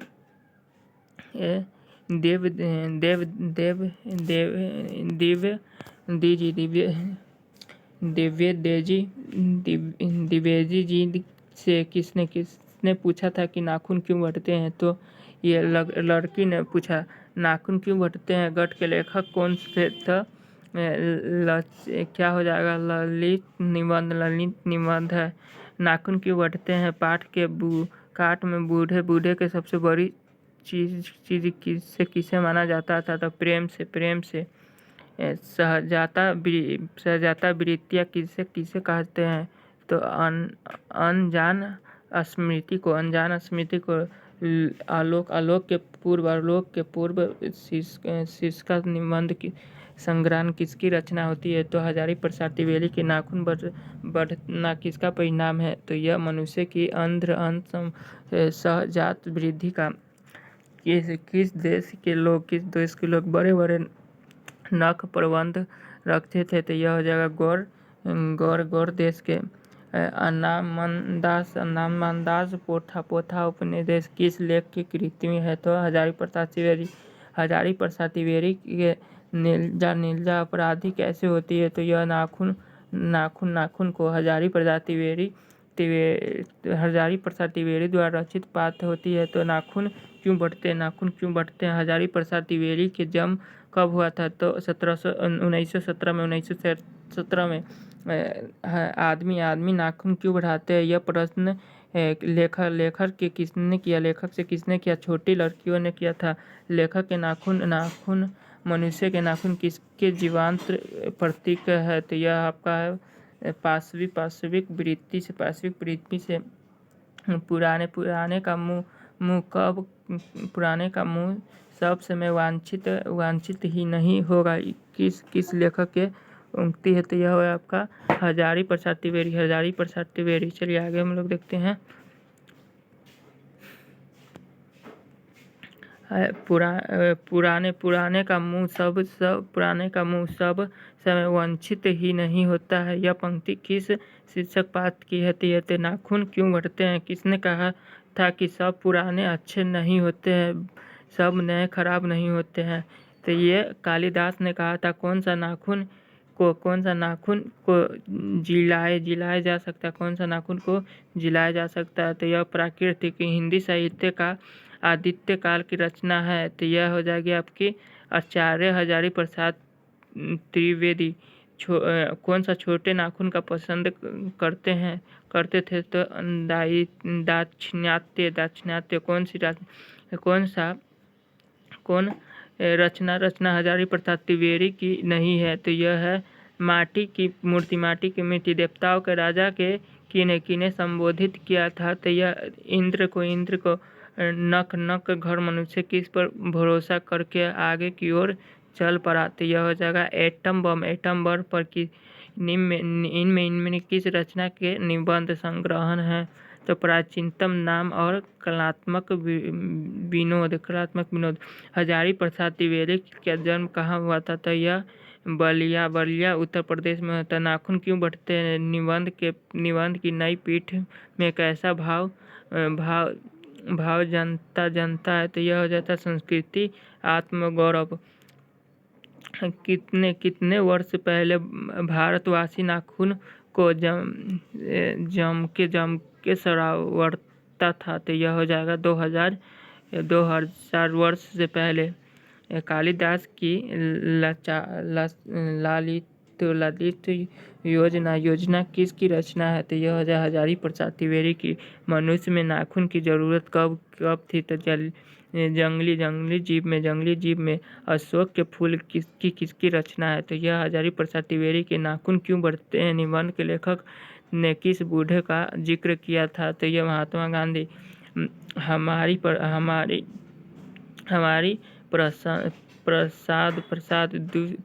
द्विवेदी जी से किसने पूछा था कि नाखून क्यों बढ़ते हैं? तो ये लड़की ने पूछा। नाखून क्यों बढ़ते हैं गट के लेखक कौन से थे? क्या हो जाएगा? ललित निबंध है। नाखून क्यों बढ़ते हैं पाठ के काट में बूढ़े के सबसे बड़ी चीज किसे माना जाता था? तो प्रेम से। सहजाता वृत्तियाँ किसे कहते हैं? तो अनजान स्मृति को आलोक के पूर्व शीर्षका निबंध की संग्रहण किसकी रचना होती है? तो हजारी प्रसाद त्रिवेदी के नाखून बढ़ना किसका परिणाम है? तो यह मनुष्य की सहजात वृद्धि का। किस देश के लोग बड़े बड़े नख प्रबंध रखते थे? तो यह हो जाएगा गौर देश के। अनामदास पोथा उपनिवेश किस लेख की कृति में है? तो हजारी प्रसाद त्रिवेदी के नीलजा अपराधी कैसे होती है? तो यह नाखून को हजारी प्रसाद त्रिवेदी द्वारा रचित पाठ होती है। तो नाखून क्यों बढ़ते हैं? हजारी प्रसाद त्रिवेदी के जन्म कब हुआ था? तो 1917 में। आदमी नाखून क्यों बढ़ाते हैं? यह प्रश्न लेखक से किसने किया? छोटी लड़कियों ने किया था। लेखक के नाखून मनुष्य के नाखून किसके जीवांत प्रतीक है? तो यह आपका है पाशविक वृत्ति से। पुराने का मुंह सब समय वांछित ही नहीं होगा। किस लेखक के उक्ति है? तो यह है आपका हजारी प्रसाद त्रिवेदी। चलिए आगे हम लोग देखते हैं। पुराने का मुंह सब समय वांछित ही नहीं होता है। यह पंक्ति किस शीर्षक पाठ की है? तो नाखून क्यों बढ़ते हैं किसने कहा था कि सब पुराने अच्छे नहीं होते हैं, सब नए खराब नहीं होते हैं? तो ये कालिदास ने कहा था। कौन सा नाखून को जिलाया जा सकता है? कौन सा नाखून को जिलाया जा सकता है? तो यह प्राकृतिक हिंदी साहित्य का आदित्य काल की रचना है। तो यह हो जाएगी आपकी आचार्य हजारी प्रसाद त्रिवेदी। कौन सा छोटे नाखून का पसंद करते थे? तो दाक्षिणात्य। कौन रचना हजारी प्रसाद त्रिवेदी की नहीं है? तो यह है माटी की मूर्ति देवताओं के राजा के किने संबोधित किया था? तो यह इंद्र को नक घर मनुष्य किस पर भरोसा करके आगे की ओर चल पड़ा? तो यह हो जाएगा एटम बम पर की इनमें किस रचना के निबंध संग्रहण है? तो प्राचीनतम नाम और कलात्मक विनोद। हजारी प्रसाद त्रिवेदी का जन्म कहाँ हुआ था? तो यह बलिया उत्तर प्रदेश में होता है। नाखून क्यों बढ़ते हैं? निबंध की नई पीठ में कैसा भाव जनता है? तो यह हो जाता है संस्कृति आत्मगौरव। कितने वर्ष पहले भारतवासी नाखून को जम के सरावता था? तो यह हो जाएगा 2000 वर्ष से पहले। कालिदास की ललित योजना किसकी रचना है? तो यह हो जाए हजारी प्रसाद त्रिवेदी की। मनुष्य में नाखून की जरूरत कब थी? तो जंगली जीव में अशोक के फूल किसकी रचना है? तो यह हजारी प्रसाद द्विवेदी के नाखून क्यों बढ़ते हैं निबंध के लेखक ने किस बूढ़े का जिक्र किया था? तो यह महात्मा गांधी। हमारी प्रसाद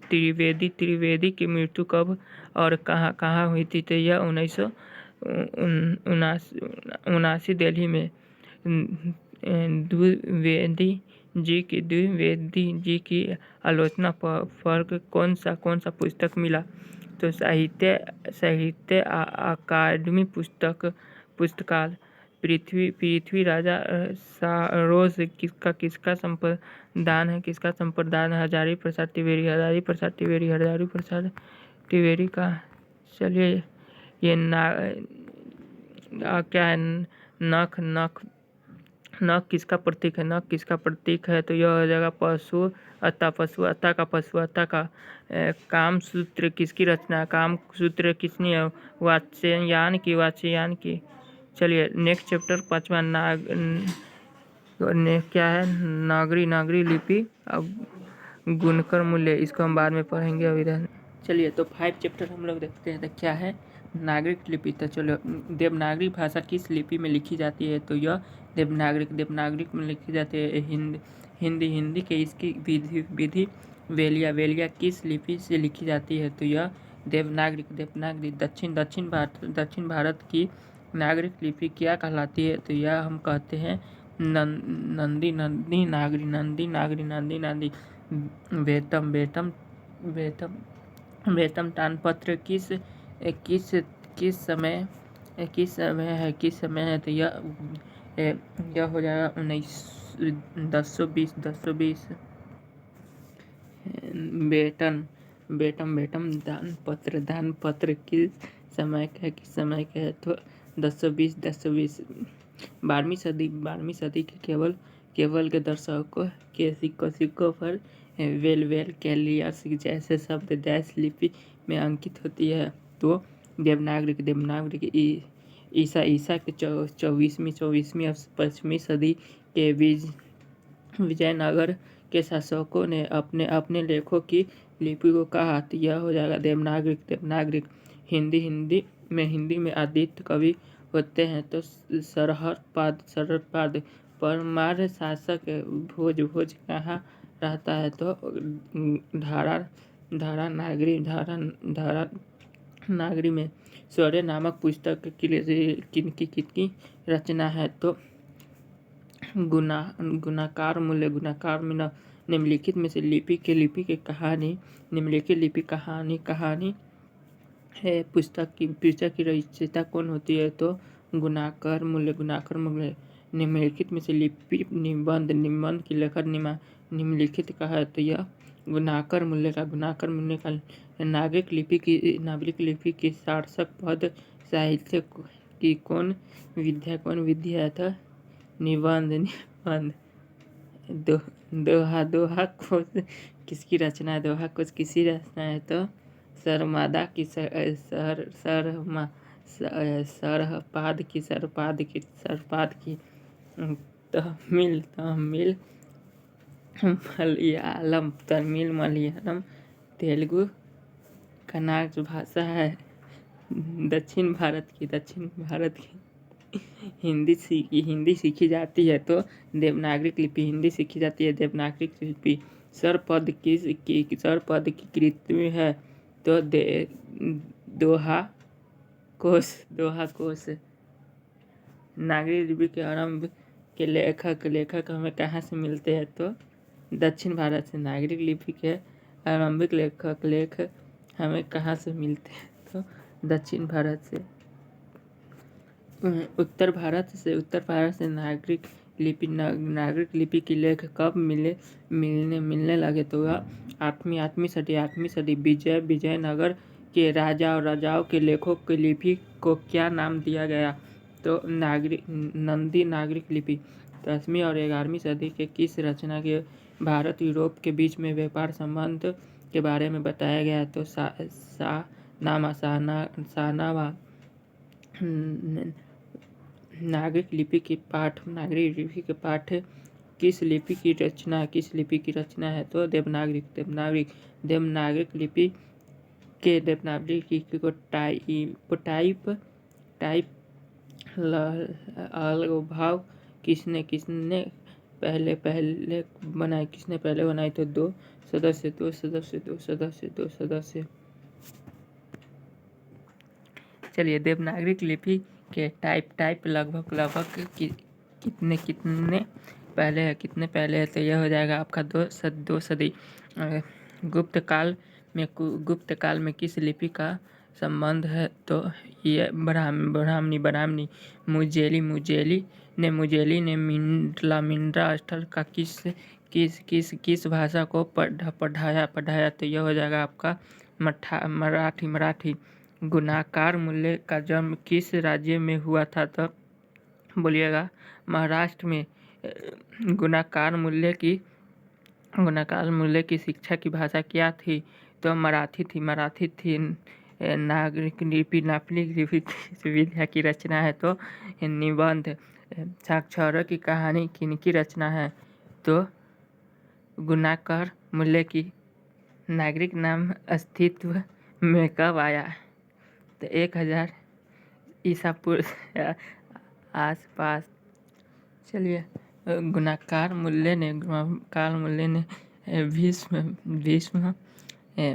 त्रिवेदी की मृत्यु कब और कहाँ हुई थी? तो यह 1979 दिल्ली में। द्विवेदी जी की आलोचना पर कौन सा पुस्तक मिला? तो साहित्य अकादमी पुस्तकालय। पृथ्वी राजा सरोज किसका संप्रदान है? हजारी प्रसाद त्रिवेदी का। चलिए ये क्या है? नख किसका प्रतीक है? तो यह हो जाएगा पशु अत्ता का। काम सूत्र किसकी रचना है? काम सूत्र किसने है? वात्स्यायन की। चलिए नेक्स्ट चैप्टर 5वां क्या है? नागरी लिपि गुणकर मूल्य। इसको हम बाद में पढ़ेंगे अभी। चलिए तो 5 चैप्टर हम लोग देखते हैं। तो क्या है? नागरिक लिपि। तो चलो देवनागरी भाषा किस लिपि में लिखी जाती है? तो यह देवनागरिक में लिखी जाती है। हिंदी के इसकी विधि वेलिया किस लिपि से लिखी जाती है? तो यह देवनागरिक। दक्षिण भारत की नागरिक लिपि क्या कहलाती है? तो यह हम कहते हैं नंदी नागरी। वेतम तानपत्र किस समय है? तो यह हो जाएगा 1020। बेटम दानपत्र किस समय का है? तो 1020। 12वीं सदी के केवल के दर्शकों के सिक्कों पर वेल कैलियस जैसे शब्द डैश लिपि में अंकित होती है। तो देवनागरिक ईसा के 24वीं और 25वीं सदी के विजयनगर के शासकों ने अपने लेखों की लिपि को कहा। तो यह हो जाएगा देवनागरिक। हिंदी में आदित्य कवि होते हैं। तो शरहद परमार शासक भोज कहाँ रहता है? तो धारा नागरी में। शौर्य नामक पुस्तक किनकी रचना है? तो गुणाकार मूल्य। निम्नलिखित में से लिपि के कहानी है पुस्तक की रचयिता कौन होती है? तो गुणाकार मूल्य। निम्नलिखित में से लिपि निबंध की लेखक निम्नलिखित का है? तो यह गुणाकर मूल्य का। नागरिक लिपि की सार्थक पद साहित्य की कौन विद्या है? तो निबंध। दोहा कोश किसकी रचना है? दोहा कोश किसी रचना है? तो सरमादा की। सरपाद की। तमिल मलयालम तेलुगु कन्नड़ भाषा है। दक्षिण भारत की हिंदी सीखी जाती है। तो देवनागरिक लिपि हिंदी सीखी जाती है। देवनागरिक लिपि सरपद की कृति है। तो दोहा कोश। नागरिक लिपि के आरंभ के लेखक हमें कहाँ से मिलते हैं? तो दक्षिण भारत से। नागरिक लिपि के आरंभिक लेख हमें कहाँ से मिलते हैं? तो दक्षिण भारत से। उत्तर भारत से नागरिक लिपि की लेख कब मिलने लगे? तो 8वीं सदी विजयनगर के राजा और राजाओं के लेखों की लिपि को क्या नाम दिया गया? तो नंदी नागरिक लिपि। 10वीं और 11वीं सदी के किस रचना के भारत यूरोप के बीच में व्यापार संबंध के बारे में बताया गया? तो शाहनामा। नागरिक लिपि के पाठ किस लिपि की रचना है, किस लिपि की रचना है? तो देवनागरिक लिपि के देवनागरी लिपि को टाइप भाव किसने पहले बनाई? तो दो सदस्य। चलिए, देवनागरिक लिपि के टाइप लगभग कितने पहले है? तो यह हो जाएगा आपका दो सदी। गुप्त काल में किस लिपि का संबंध है? तो ये ब्राह्मणी। मुजेली ने मिंद्रा स्थल का किस भाषा को पढ़ाया? तो यह हो जाएगा आपका मराठी। गुणाकार मूल्य का जन्म किस राज्य में हुआ था? तो बोलिएगा महाराष्ट्र में। गुणाकार मूल्य की शिक्षा की भाषा क्या थी? तो मराठी थी। नागरिक लिपि किस विधा की रचना है? तो निबंध। साक्षरों की कहानी किनकी रचना है? तो गुणाकार मूल्य की। नागरिक नाम अस्तित्व में कब आया? तो 1000 ईसा पूर्व आसपास। चलिए, गुणाकार मूल्य ने भीष्म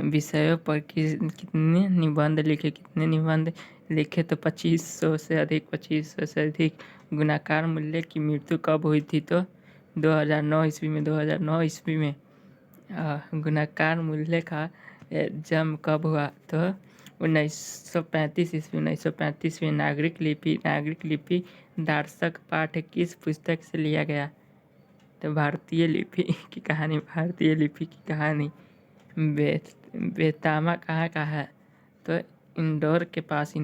विषयों पर कितने निबंध लिखे? तो 2500 से अधिक। गुणाकार मूल्य की मृत्यु कब हुई थी? तो 2009 ईस्वी में। गुणाकार मूल्य का जन्म कब हुआ? तो 1935 में। नागरिक लिपि दार्शक पाठ किस पुस्तक से लिया गया? तो भारतीय लिपि की कहानी। बेतामा कहाँ का है? तो इंदौर के पास।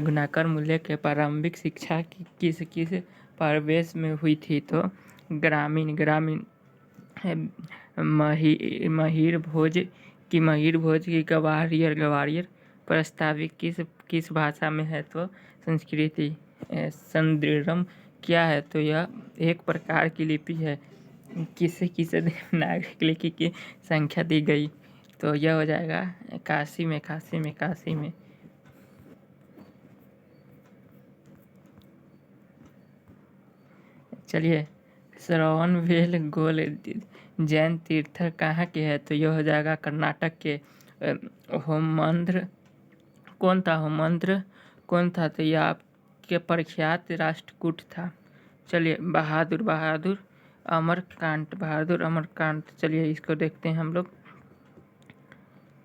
गुणाकार मूल्य के प्रारंभिक शिक्षा किस परिवेश में हुई थी? तो ग्रामीण। महिर भोज की गवारियर प्रस्तावित किस भाषा में है? तो संस्कृति। संदृढ़ क्या है? तो यह एक प्रकार की लिपि है। किसे देवनागरिक लिपि की संख्या दी गई? तो यह हो जाएगा काशी में। चलिए, श्रवणबेलगोला जैन तीर्थ कहाँ के है? तो यह हो जाएगा कर्नाटक के। होममंद्र कौन था? तो यह आपके प्रख्यात राष्ट्रकूट था। चलिए, बहादुर अमरकांट। चलिए, इसको देखते हैं हम लोग।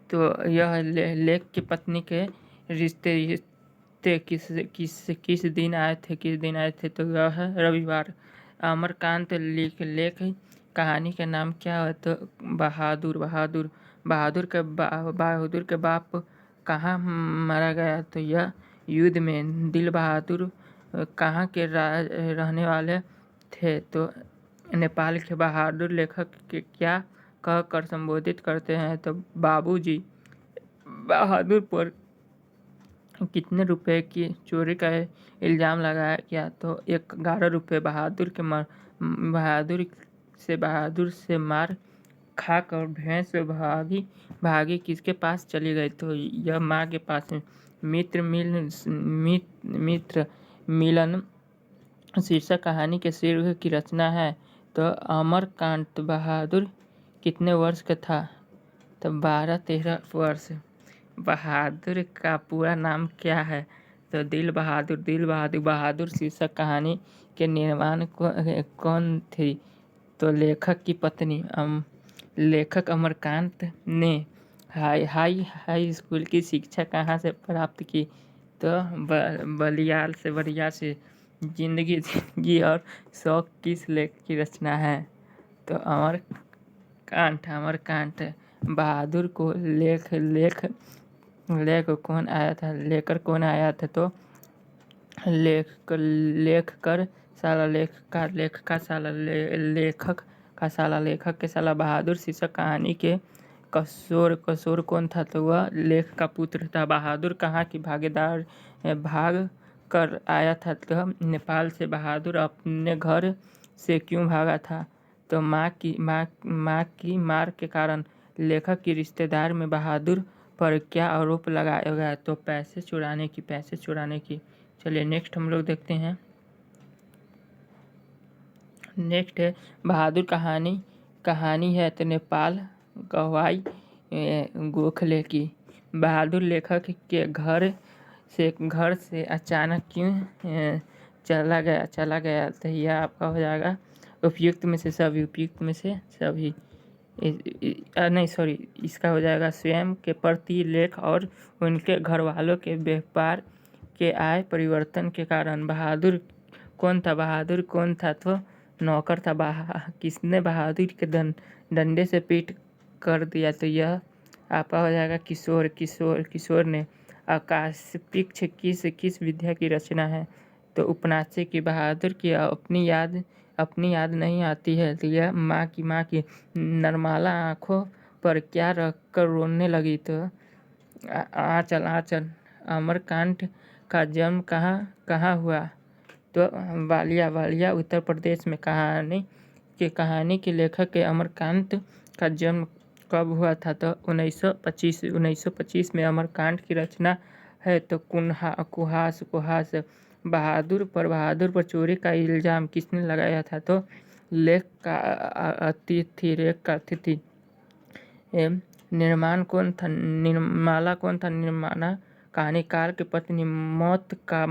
तो यह लेख की पत्नी के रिश्ते किस दिन आए थे? तो यह है रविवार। अमरकांत लेख कहानी का नाम क्या है? तो बहादुर के बाप कहाँ मारा गया? तो यह युद्ध में। दिल बहादुर कहाँ के रहने वाले थे? तो नेपाल के। बहादुर लेखक के क्या कहकर संबोधित करते हैं? तो बाबूजी। बहादुर पर कितने रुपए की चोरी का इल्ज़ाम लगाया गया? तो 11 रुपये। बहादुर से मार खाकर भैंस भागी किसके पास चली गई? तो यह माँ के पास। मित्र मिलन शीर्षक कहानी के शीर्षक की रचना है। तो अमरकांत। बहादुर कितने वर्ष का था? तो 12-13 वर्ष। बहादुर का पूरा नाम क्या है? तो दिल बहादुर शीर्षक कहानी के निर्माण कौन थी? तो लेखक की पत्नी। लेखक अमरकांत ने हाई स्कूल की शिक्षा कहाँ से प्राप्त की? तो बलियाल से। जिंदगी और शौक किस लेख की रचना है? तो अमरकांत। बहादुर को लेकर कौन आया था? तो लेखक के साला बहादुर शीर्षक कहानी के कसूर कौन था? तो वह लेख का पुत्र था। बहादुर कहाँ की भाग कर आया था तो नेपाल से बहादुर अपने घर से क्यों भागा था? तो माँ की मार के कारण लेखक की रिश्तेदार में बहादुर पर क्या आरोप लगाया गया? तो पैसे चुराने की। चलिए नेक्स्ट हम लोग देखते हैं। नेक्स्ट है बहादुर कहानी है तो नेपाल गवाई गोखले की। बहादुर लेखक के घर से अचानक क्यों चला गया? तो यह आपका हो जाएगा उपयुक्त में से सभी। नहीं सॉरी, इसका हो जाएगा स्वयं के प्रति लेख और उनके घर वालों के व्यापार के आय परिवर्तन के कारण। बहादुर कौन था? तो नौकर था। किसने बहादुर के डंडे से पीट कर दिया? तो यह आपका हो जाएगा किशोर ने। आकाशपिक्ष किस विद्या की रचना है? तो उपन्यास की। बहादुर की अपनी याद नहीं आती है तो यह माँ की। नरमाला आँखों पर क्या रख कर रोने लगी? तो आँचल। अमरकांड का जन्म कहाँ हुआ? तो वालिया उत्तर प्रदेश में। कहानी के लेखक के अमरकांड का जन्म कब हुआ था? तो 1925 में अमरकांड की रचना है। तो कुहास। बहादुर पर चोरी का इल्जाम किसने लगाया था? तो लेख का अतिथि। निर्माला कौन था? निर्माणा कहानीकार की पत्नी। मौत का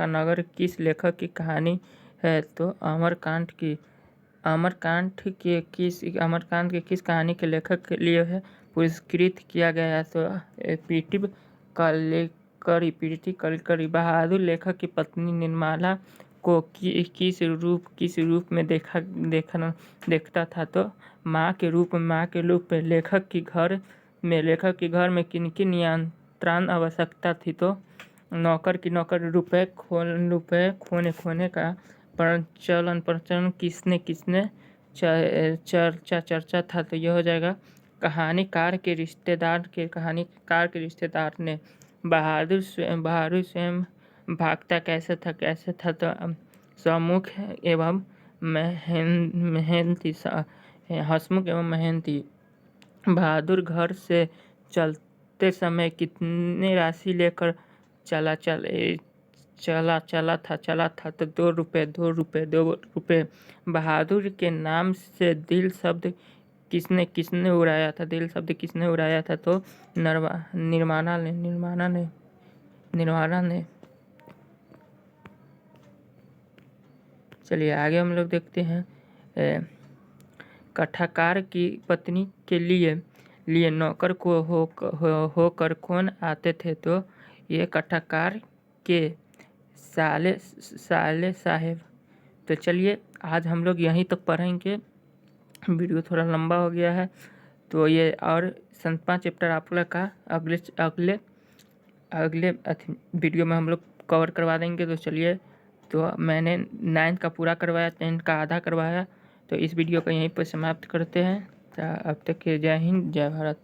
नगर किस लेखक की कहानी है? तो अमरकांड के किस कहानी के लेखक के लिए है पुरस्कृत किया गया? तो पीटी कलकरी। बहादुर लेखक की पत्नी निर्मला को किस रूप में देखता था? तो माँ के रूप में। लेखक के घर में किन नियंत्रण आवश्यकता थी? तो नौकर रुपए खोने का प्रचलन किसने चर्चा था? तो यह हो जाएगा कहानीकार के रिश्तेदार ने। बहादुर स्वयं भागता कैसे था? तो हसमुख एवं मेहनती। बहादुर घर से चलते समय कितने राशि लेकर चला था? तो 2 रुपए। बहादुर के नाम से दिल शब्द किसने उड़ाया था? तो निर्माणा ने। चलिए आगे हम लोग देखते हैं। कथाकार की पत्नी के लिए नौकर को होकर कौन आते थे? तो ये कथाकार के साले साहेब। तो चलिए आज हम लोग यहीं तक पढ़ेंगे। वीडियो थोड़ा लंबा हो गया है तो ये और 5 चैप्टर आप लोग का अगले वीडियो में हम लोग कवर करवा देंगे। तो चलिए, तो मैंने 9th का पूरा करवाया, 10th का आधा करवाया। तो इस वीडियो को यहीं पर समाप्त करते हैं। अब तक के जय हिंद जय भारत।